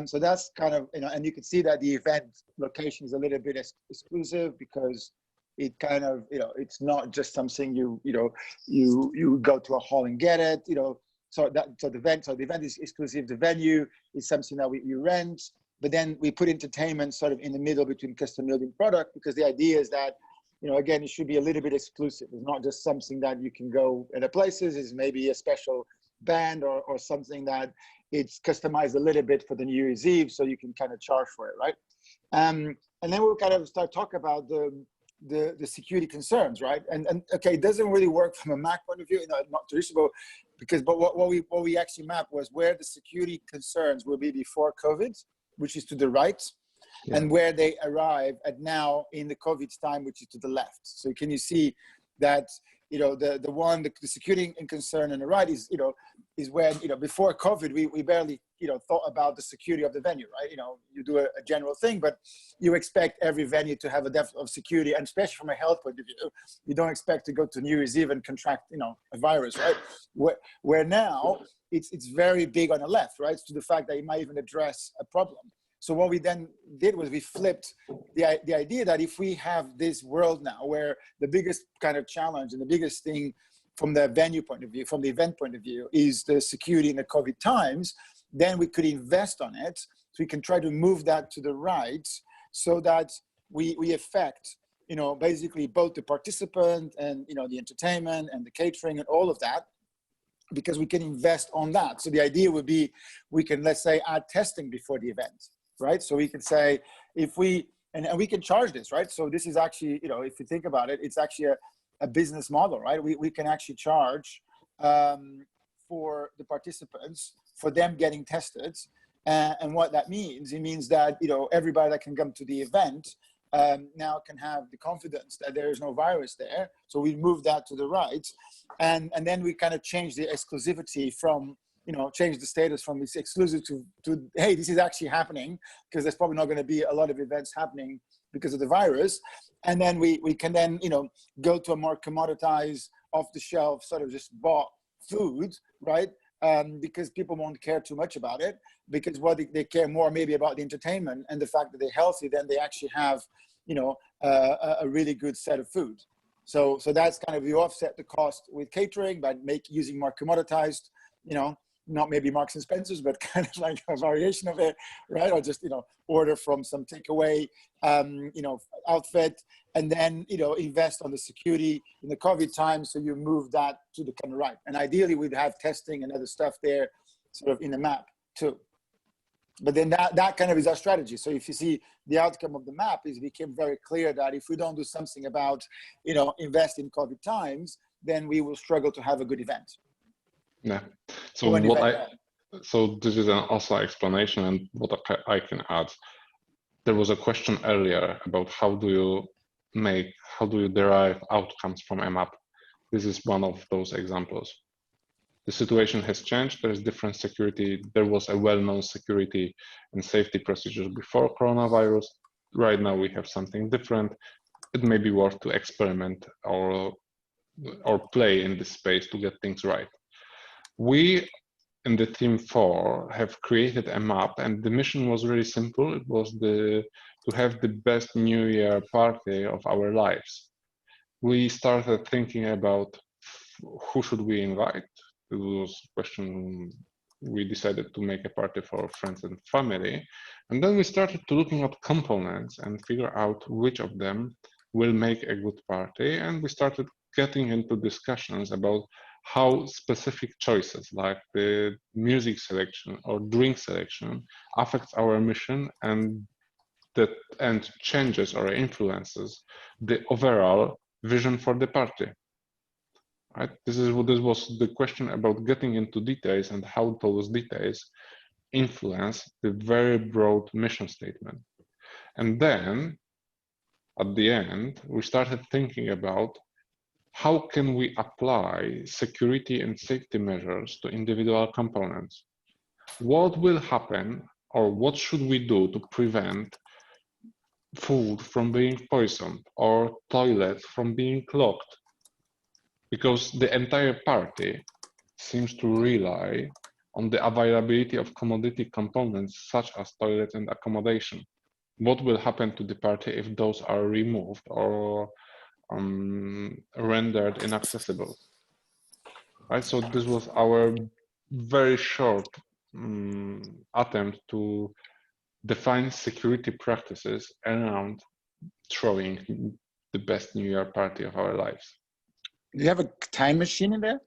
So that's kind of, and you can see that the event location is a little bit exclusive because it kind of, it's not just something you go to a hall and get it, So the event is exclusive. The venue is something that you rent, but then we put entertainment sort of in the middle between custom building product, because the idea is that, again, it should be a little bit exclusive. It's not just something that you can go other places. It's maybe a special band or something that it's customized a little bit for the New Year's Eve, so you can kind of charge for it, right? And then we'll kind of start talk about the security concerns, right? And okay, it doesn't really work from a Mac point of view, not traditional, but what we actually mapped was where the security concerns will be before COVID, which is to the right, and where they arrive at now in the COVID time, which is to the left. So can you see that, the security and concern on the right is, is when, before COVID, we barely, thought about the security of the venue, right? You do a general thing, but you expect every venue to have a depth of security, and especially from a health point of view, you don't expect to go to New Year's Eve and contract, a virus, right? Where now it's very big on the left, right? To the fact that it might even address a problem. So what we then did was we flipped the idea that if we have this world now where the biggest kind of challenge and the biggest thing from the venue point of view, from the event point of view, is the security in the COVID times, then we could invest on it. So we can try to move that to the right so that we affect, basically both the participant and, the entertainment and the catering and all of that, because we can invest on that. So the idea would be, we can, let's say, add testing before the event. Right, so we can say, if we, and we can charge this, right? So this is actually, if you think about it, it's actually a business model, right? We can actually charge for the participants, for them getting tested. And what that means, it means that, everybody that can come to the event now can have the confidence that there is no virus there. So we move that to the right. And then we kind of change the exclusivity from, change the status from it's exclusive to hey, this is actually happening, because there's probably not going to be a lot of events happening because of the virus. And then we can then, go to a more commoditized, off the shelf, sort of just bought food, right? Because people won't care too much about it, because what they care more maybe about the entertainment and the fact that they're healthy, then they actually have, a really good set of food. So that's kind of, you offset the cost with catering by using more commoditized, not maybe Marks and Spencer's, but kind of like a variation of it, right? Or just, order from some takeaway, outfit, and then, invest on the security in the COVID time. So you move that to the kind of right. And ideally we'd have testing and other stuff there sort of in the map too. But then that kind of is our strategy. So if you see the outcome of the map, it became very clear that if we don't do something about, invest in COVID times, then we will struggle to have a good event. Yeah. So so this is also an explanation, and what I can add. There was a question earlier about how do you derive outcomes from a map. This is one of those examples. The situation has changed. There is different security. There was a well-known security and safety procedures before coronavirus. Right now we have something different. It may be worth to experiment or play in this space to get things right. We in the team 4 have created a map, and the mission was really simple. It was to have the best New Year party of our lives. We started thinking about who should we invite. It was a question. We decided to make a party for friends and family, and then we started to looking at components and figure out which of them will make a good party, and we started getting into discussions about how specific choices like the music selection or drink selection affects our mission, and changes or influences the overall vision for the party. Right? This was the question about getting into details and how those details influence the very broad mission statement. And then at the end, we started thinking about how can we apply security and safety measures to individual components? What will happen, or what should we do to prevent food from being poisoned or toilets from being clogged, because the entire party seems to rely on the availability of commodity components such as toilets and accommodation. What will happen to the party if those are removed or rendered inaccessible? Right, so this was our very short attempt to define security practices around throwing the best New Year party of our lives. Do you have a time machine in there?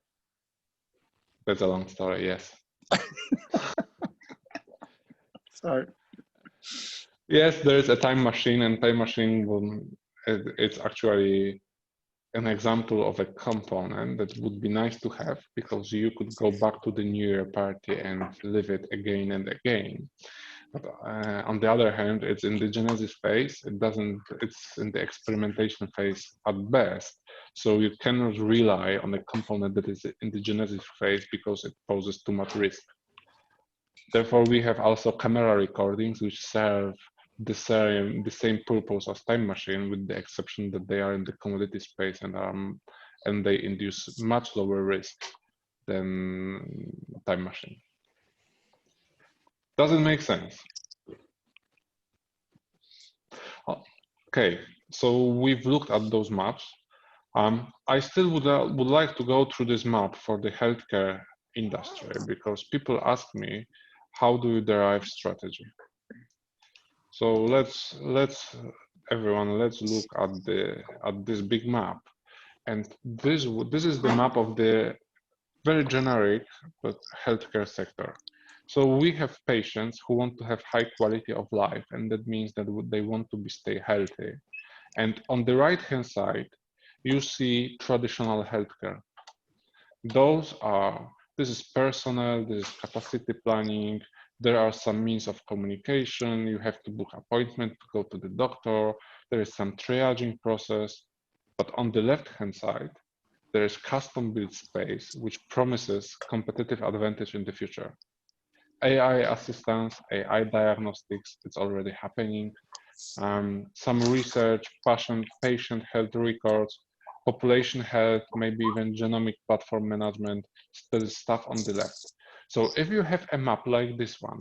That's a long story, yes. Sorry. Yes, there is a time machine, and time machine it's actually an example of a component that would be nice to have, because you could go back to the New Year party and live it again and again. But on the other hand, it's in the genesis phase. It's in the experimentation phase at best. So you cannot rely on a component that is in the genesis phase because it poses too much risk. Therefore, we have also camera recordings which serve the same purpose as time machine, with the exception that they are in the commodity space and they induce much lower risk than time machine. Does it make sense? Okay, so we've looked at those maps. I still would like to go through this map for the healthcare industry, because people ask me, how do you derive strategy? So let's everyone, let's look at this big map, and this is the map of the very generic but healthcare sector. So we have patients who want to have high quality of life, and that means that they want to stay healthy. And on the right hand side, you see traditional healthcare. This is personnel, this is capacity planning, there are some means of communication, you have to book appointment to go to the doctor, there is some triaging process. But on the left hand side, there is custom built space which promises competitive advantage in the future. AI assistance, AI diagnostics, it's already happening. Some research, patient health records, population health, maybe even genomic platform management, still stuff on the left. So if you have a map like this one,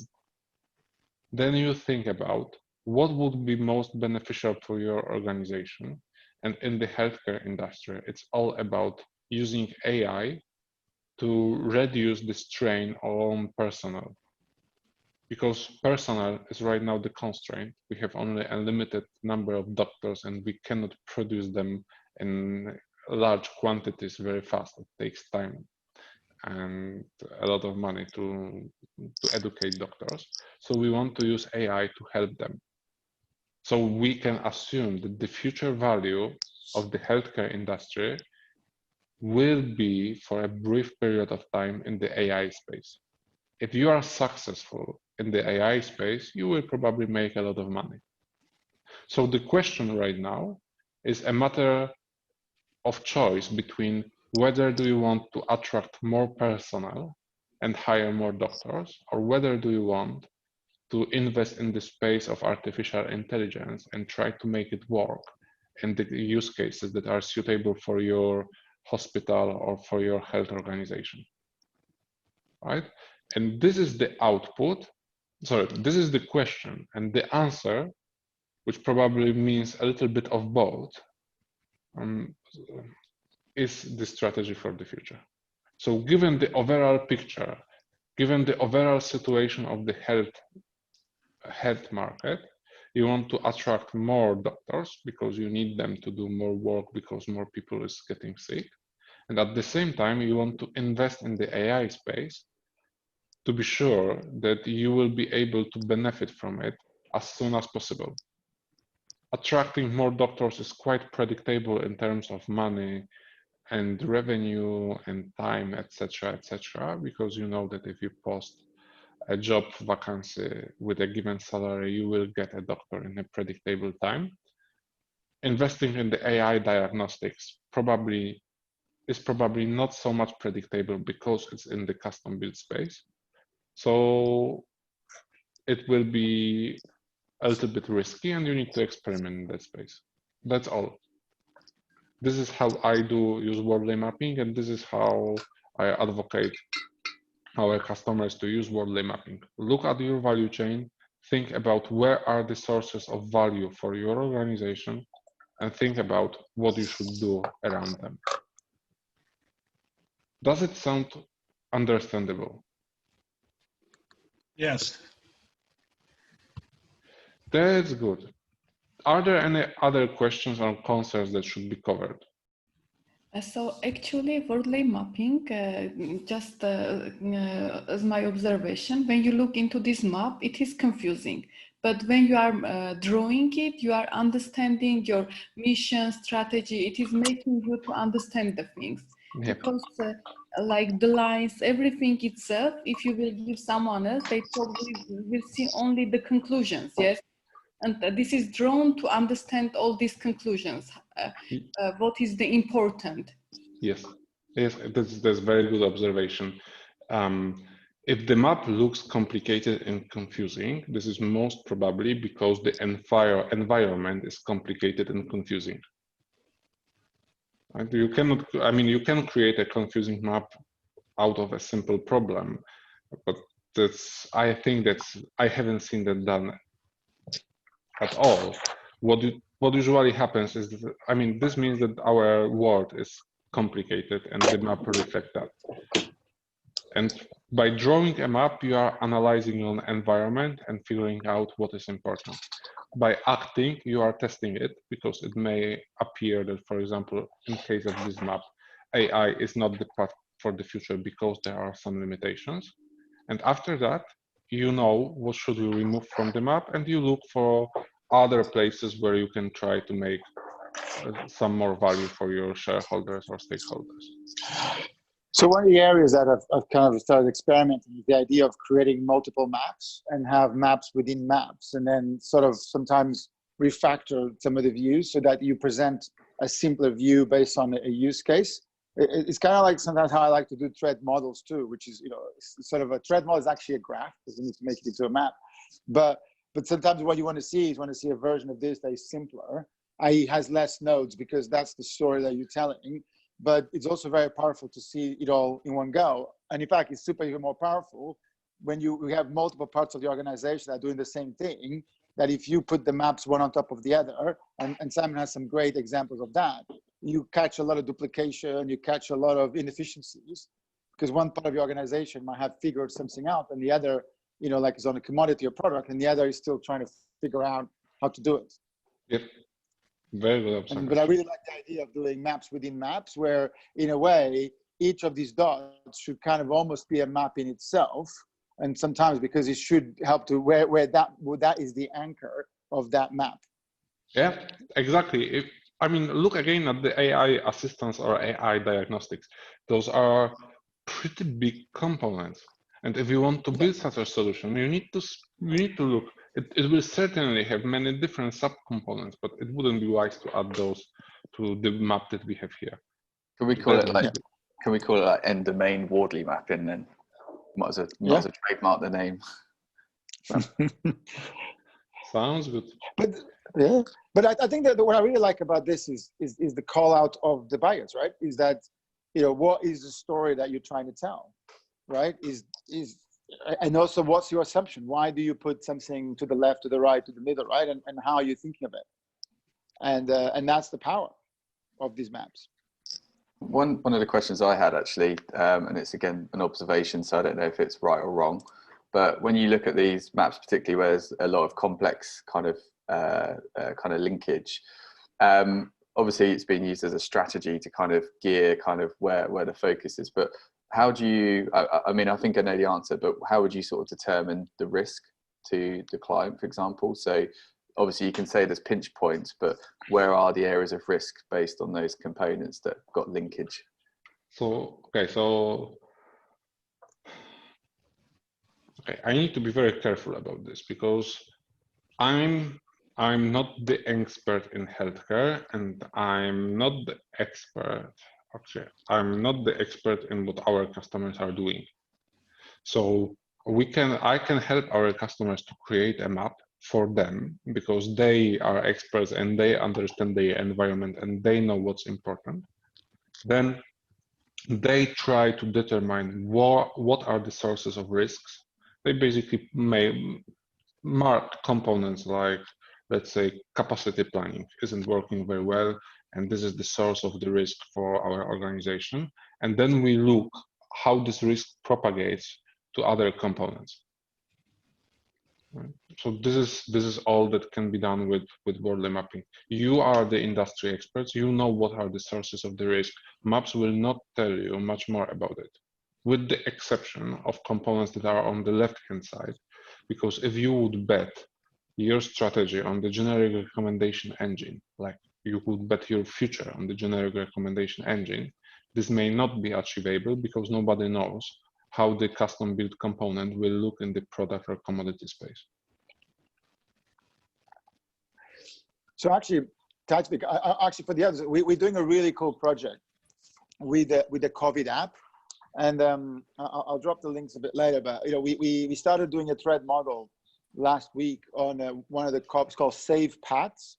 then you think about what would be most beneficial for your organization. And in the healthcare industry, it's all about using AI to reduce the strain on personnel. Because personnel is right now the constraint. We have only a limited number of doctors and we cannot produce them in large quantities very fast. It takes time and a lot of money to educate doctors. So we want to use AI to help them. So we can assume that the future value of the healthcare industry will be for a brief period of time in the AI space. If you are successful in the AI space, you will probably make a lot of money. So the question right now is a matter of choice between whether do you want to attract more personnel and hire more doctors, or whether do you want to invest in the space of artificial intelligence and try to make it work in the use cases that are suitable for your hospital or for your health organization, right? And this is the output. Sorry, this is the question, and the answer, which probably means a little bit of both, is the strategy for the future. So given the overall picture, given the overall situation of the health market, you want to attract more doctors because you need them to do more work because more people is getting sick. And at the same time, you want to invest in the AI space to be sure that you will be able to benefit from it as soon as possible. Attracting more doctors is quite predictable in terms of money and revenue and time, etc., because you know that if you post a job vacancy with a given salary, you will get a doctor in a predictable time. Investing in the AI diagnostics is probably not so much predictable because it's in the custom built space. So it will be a little bit risky, and you need to experiment in that space. That's all. This is how I do use Wardley mapping, and this is how I advocate our customers to use Wardley mapping. Look at your value chain, think about where are the sources of value for your organization, and think about what you should do around them. Does it sound understandable? Yes. That's good. Are there any other questions or concerns that should be covered? So actually, Wardley mapping, just as my observation, when you look into this map, it is confusing. But when you are drawing it, you are understanding your mission, strategy. It is making you to understand the things. Yep. Because like the lines, everything itself, if you will give someone else, they probably will see only the conclusions, yes? And this is drawn to understand all these conclusions. What is the important? Yes, yes, that's very good observation. If the map looks complicated and confusing, this is most probably because the environment is complicated and confusing. And you cannot, I mean, you can create a confusing map out of a simple problem, but I think I haven't seen that done at all. What usually happens is that, I mean, this means that our world is complicated and the map reflects that. And by drawing a map, you are analyzing your environment and figuring out what is important. By acting, you are testing it, because it may appear that, for example, in case of this map, AI is not the path for the future because there are some limitations. And after that, you know what should you remove from the map, and you look for other places where you can try to make some more value for your shareholders or stakeholders. So one of the areas that I've kind of started experimenting is the idea of creating multiple maps and have maps within maps, and then sort of sometimes refactor some of the views so that you present a simpler view based on a use case. It's kind of like sometimes how I like to do thread models too, which is, you know, sort of a thread model is actually a graph because you need to make it into a map. But sometimes what you want to see is a version of this that is simpler, i.e. has less nodes, because that's the story that you're telling. But it's also very powerful to see it all in one go. And in fact, it's super even more powerful when we have multiple parts of the organization that are doing the same thing, that if you put the maps one on top of the other, and Simon has some great examples of that, you catch a lot of duplication, you catch a lot of inefficiencies, because one part of your organization might have figured something out and the other, you know, like is on a commodity or product, and the other is still trying to figure out how to do it. Yep. Very good observation. But I really like the idea of doing maps within maps, where in a way, each of these dots should kind of almost be a map in itself. And sometimes because it should help to where that is the anchor of that map. Yeah, exactly. I mean, look again at the AI assistants or AI diagnostics. Those are pretty big components. And if you want to build such a solution, you need to look. It will certainly have many different subcomponents, but it wouldn't be wise to add those to the map that we have here. Can we call it like end domain Wardley mapping then? Might as well trademark the name. Sounds good. But I think that what I really like about this is the call out of the buyers, right? Is that, you know, what is the story that you're trying to tell, right? And also, what's your assumption? Why do you put something to the left, to the right, to the middle, right? And how are you thinking of it? And that's the power of these maps. One of the questions I had actually, and it's again an observation, so I don't know if it's right or wrong, but when you look at these maps, particularly where there's a lot of complex kind of linkage, obviously it's being used as a strategy to kind of gear kind of where the focus is. But how do you? I mean, I think I know the answer, but how would you sort of determine the risk to the client, for example? So obviously you can say there's pinch points, but where are the areas of risk based on those components that got linkage? Okay, I need to be very careful about this, because I'm not the expert in healthcare, and I'm not the expert. Actually, I'm not the expert in what our customers are doing. So I can help our customers to create a map for them because they are experts and they understand their environment and they know what's important, then they try to determine what are the sources of risks. They basically may mark components like, let's say, capacity planning isn't working very well, and this is the source of the risk for our organization. And then we look how this risk propagates to other components. Right. So this is all that can be done with Wardley mapping. You are the industry experts. You know what are the sources of the risk. Maps will not tell you much more about it, with the exception of components that are on the left-hand side. Because if you would bet your strategy on the generic recommendation engine, like you would bet your future on the generic recommendation engine, this may not be achievable because nobody knows how the custom built component will look in the product or commodity space. So actually, actually for the others, we're doing a really cool project with the COVID app, and I'll drop the links a bit later. But we started doing a thread model last week on one of the COPs called Save Paths,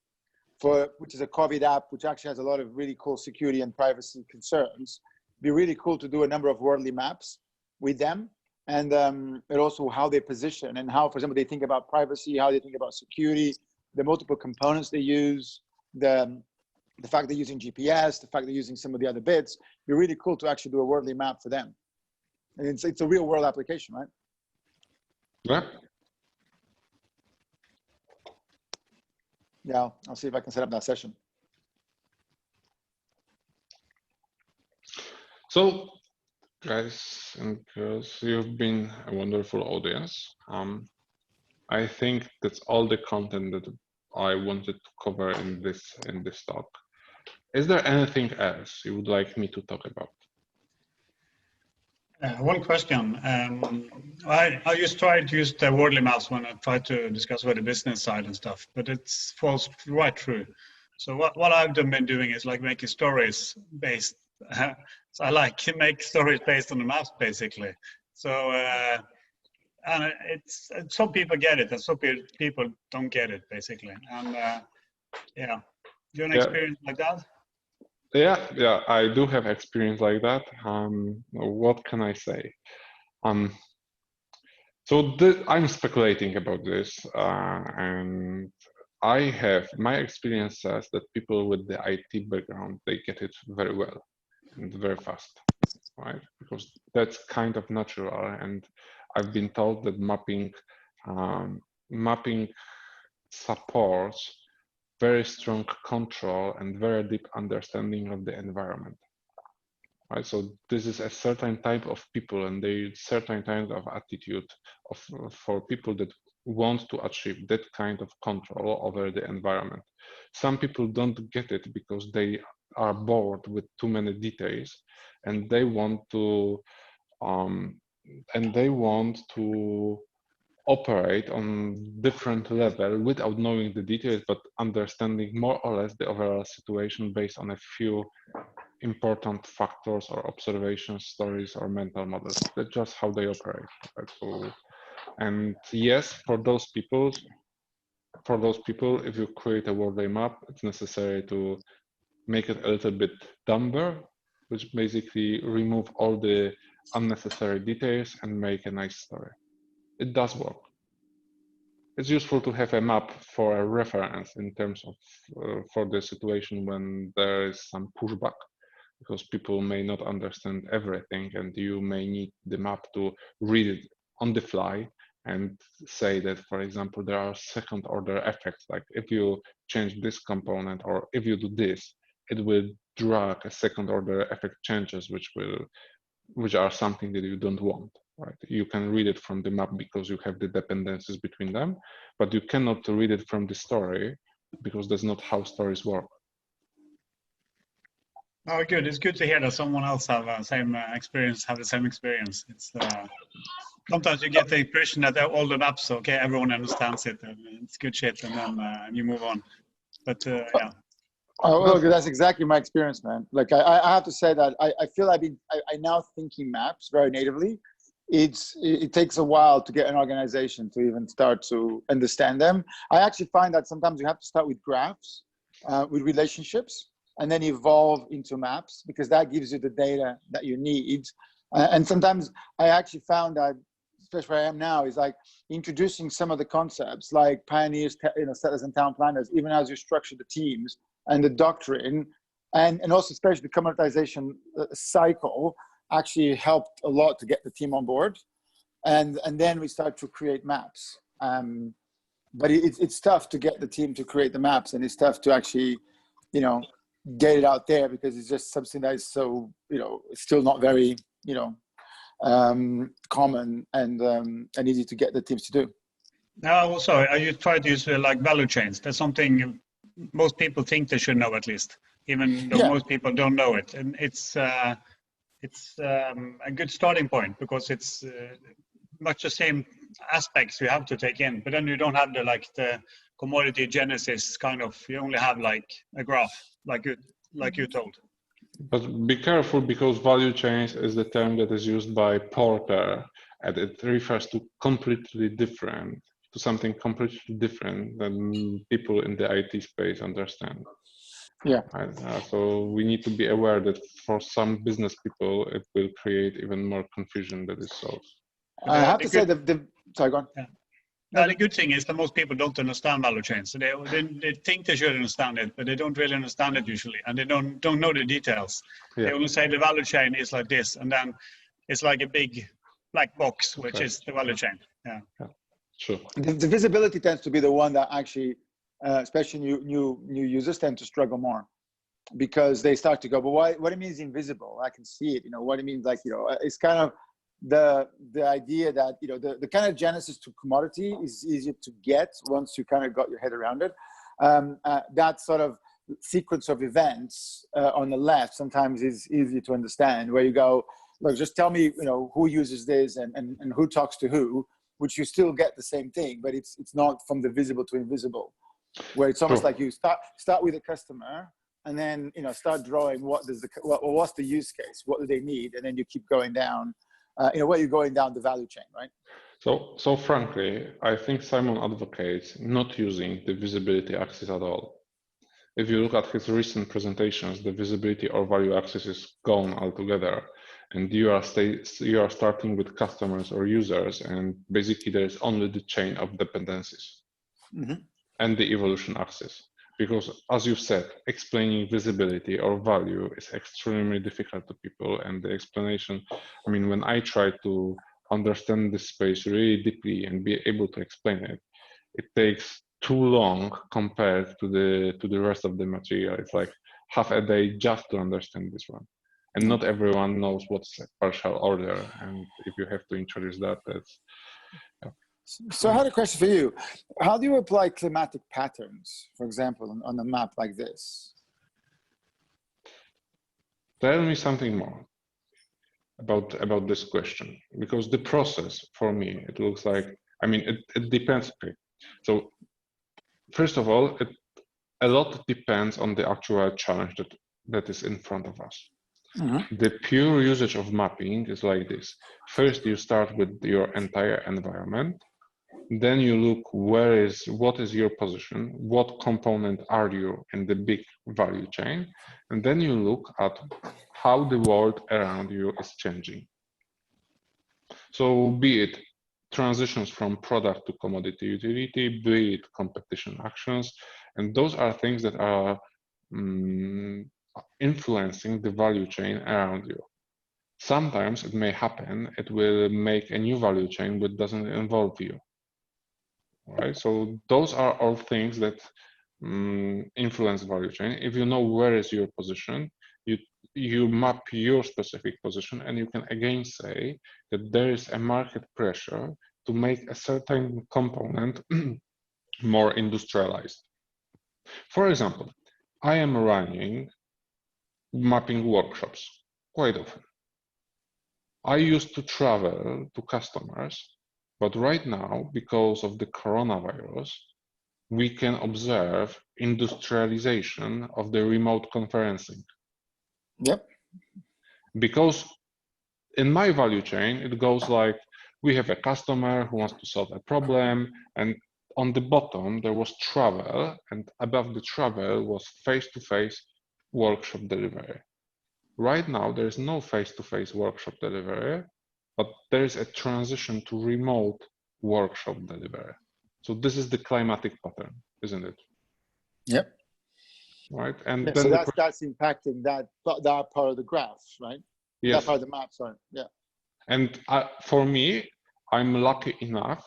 which is a COVID app which actually has a lot of really cool security and privacy concerns. It'd be really cool to do a number of Wardley maps with them, and also how they position and how, for example, they think about privacy, how they think about security, the multiple components they use, the fact they're using GPS, the fact they're using some of the other bits. It'd be really cool to actually do a Wardley map for them. And it's a real world application, right? Yeah. Yeah, I'll see if I can set up that session. So, guys and girls, you've been a wonderful audience. I think that's all the content that I wanted to cover in this talk. Is there anything else you would like me to talk about? One question. I just tried to use the Wardley maps when I tried to discuss about the business side and stuff, but it falls right through. So what I've been doing is like making stories based. So I like to make stories based on the maps, basically. So and some people get it, and some people don't get it, basically. And yeah, do you have an experience like that? Yeah, I do have experience like that. What can I say? So I'm speculating about this, and my experience says that people with the IT background, they get it very well and very fast, right? Because that's kind of natural, and I've been told that mapping supports very strong control and very deep understanding of the environment. Right, so this is a certain type of people, and they certain kind of attitude for people that want to achieve that kind of control over the environment. Some people don't get it because they are bored with too many details, and they want to operate on different level without knowing the details, but understanding more or less the overall situation based on a few important factors or observations, stories, or mental models. That's just how they operate. Right? So, and yes, for those people, if you create a Wardley map, it's necessary to make it a little bit dumber, which basically remove all the unnecessary details and make a nice story. It does work. It's useful to have a map for a reference in terms of for the situation when there is some pushback, because people may not understand everything, and you may need the map to read it on the fly and say that, for example, there are second order effects, like if you change this component or if you do this, it will drag a second order effect changes, which are something that you don't want. Right? You can read it from the map because you have the dependencies between them, but you cannot read it from the story because that's not how stories work. Oh, good. It's good to hear that someone else have the same experience. It's sometimes you get the impression that all the maps, okay, everyone understands it, and it's good shit, and then you move on. But yeah. Oh, look, that's exactly my experience, man. Like I have to say that I feel I'm now thinking maps very natively. it takes a while to get an organization to even start to understand them. I actually find that sometimes you have to start with graphs, with relationships, and then evolve into maps, because that gives you the data that you need. And sometimes I actually found that, especially where I am now, is like introducing some of the concepts like pioneers, settlers and town planners, even as you structure the teams and the doctrine, and also especially the commoditization cycle actually helped a lot to get the team on board. And then we start to create maps. But it's tough to get the team to create the maps, and it's tough to actually, get it out there, because it's just something that is so, it's still not very, common and easy to get the teams to do. Now, also, you try to use like value chains. That's something most people think they should know, at least, even though most people don't know it. And it's a good starting point, because it's much the same aspects you have to take in, but then you don't have the commodity genesis kind of. You only have like a graph, like you told. But be careful, because value chains is the term that is used by Porter, and it refers to something completely different than people in the IT space understand. Yeah. So we need to be aware that for some business people, it will create even more confusion than it solves. I have to say sorry, go on. Yeah. No, the good thing is that most people don't understand value chains. So they think they should understand it, but they don't really understand it usually, and they don't know the details. Yeah. They only say the value chain is like this, and then it's like a big black box, which is the value chain. Yeah. Sure. The visibility tends to be the one that actually, especially new users, tend to struggle more, because they start to go, but what it means invisible? I can see it. What it means, it's kind of the idea that the kind of genesis to commodity is easier to get once you kind of got your head around it. That sort of sequence of events on the left sometimes is easy to understand, where you go, look, just tell me who uses this and who talks to who, which you still get the same thing, but it's not from the visible to invisible, where it's almost like you start with a customer, and then start drawing what's the use case, what do they need, and then you keep going down. Where you're going down the value chain, right? So frankly, I think Simon advocates not using the visibility axis at all. If you look at his recent presentations, the visibility or value axis is gone altogether, and you are starting with customers or users, and basically there is only the chain of dependencies and the evolution axis. Because, as you said, explaining visibility or value is extremely difficult to people, and the explanation, when I try to understand this space really deeply and be able to explain it, it takes too long compared to the rest of the material. It's like half a day just to understand this one, and not everyone knows what's a partial order. And if you have to introduce that, that's. So I had a question for you. How do you apply climatic patterns, for example, on a map like this? Tell me something more about this question, because the process for me, it looks like, it depends. Okay. So first of all, a lot depends on the actual challenge that is in front of us. The pure usage of mapping is like this. First, you start with your entire environment. Then you look what is your position, what component are you in the big value chain, and then you look at how the world around you is changing. So be it transitions from product to commodity utility, be it competition actions, and those are things that are influencing the value chain around you. Sometimes it may happen, it will make a new value chain but doesn't involve you. Right, so those are all things that influence value chain. If you know where is your position, you map your specific position, and you can again say that there is a market pressure to make a certain component more industrialized. For example, I am running mapping workshops quite often. I used to travel to customers, but right now, because of the coronavirus, we can observe industrialization of the remote conferencing. Yep. Because in my value chain, it goes like, we have a customer who wants to solve a problem, and on the bottom there was travel, and above the travel was face-to-face workshop delivery. Right now, there is no face-to-face workshop delivery, but there is a transition to remote workshop delivery. So this is the climatic pattern, isn't it? Yep. Right. And Yeah, then so that's impacting that part of the graph, right? yes. That part of the map, sorry. Yeah. And for me, I'm lucky enough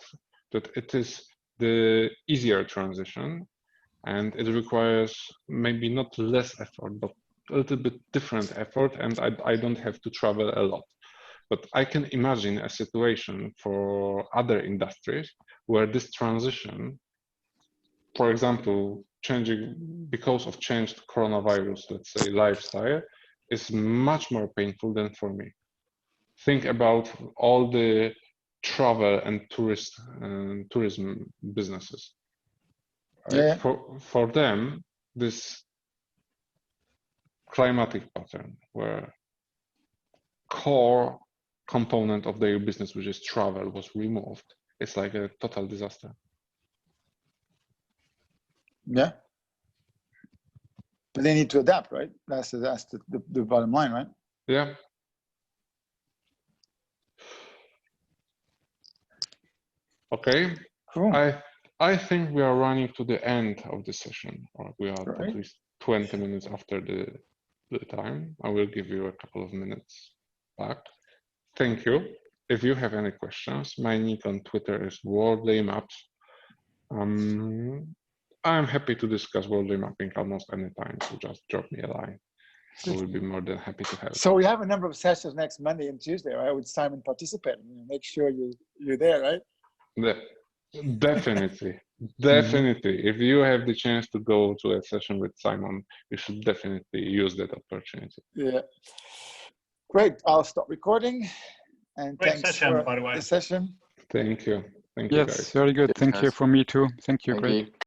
that it is the easier transition, and it requires maybe not less effort, but a little bit different effort, and I don't have to travel a lot. But I can imagine a situation for other industries where this transition, for example, changing because of changed coronavirus, let's say lifestyle, is much more painful than for me. Think about all the travel and tourism businesses. Right? Yeah. For them, this climatic pattern where core component of their business, which is travel, was removed, it's like a total disaster. Yeah. But they need to adapt, right? That's the bottom line, right? Yeah. Okay. Cool. I think we are running to the end of the session, or we are Right. at least 20 minutes after the time. I will give you a couple of minutes back. Thank you. If you have any questions, my nick on Twitter is Wardley Maps. I'm happy to discuss Wardley mapping almost any time, so just drop me a line. I will be more than happy to help. So we have a number of sessions next Monday and Tuesday, right? With Simon participating. Make sure you're there, right? Definitely. Definitely. If you have the chance to go to a session with Simon, you should definitely use that opportunity. Yeah. Great. I'll stop recording. And Great thanks session, for by the way. the session. Thank you. Thank you, Yes, guys. very good. Cheers, Thank you guys. for me too. Thank you. Thank Great. you.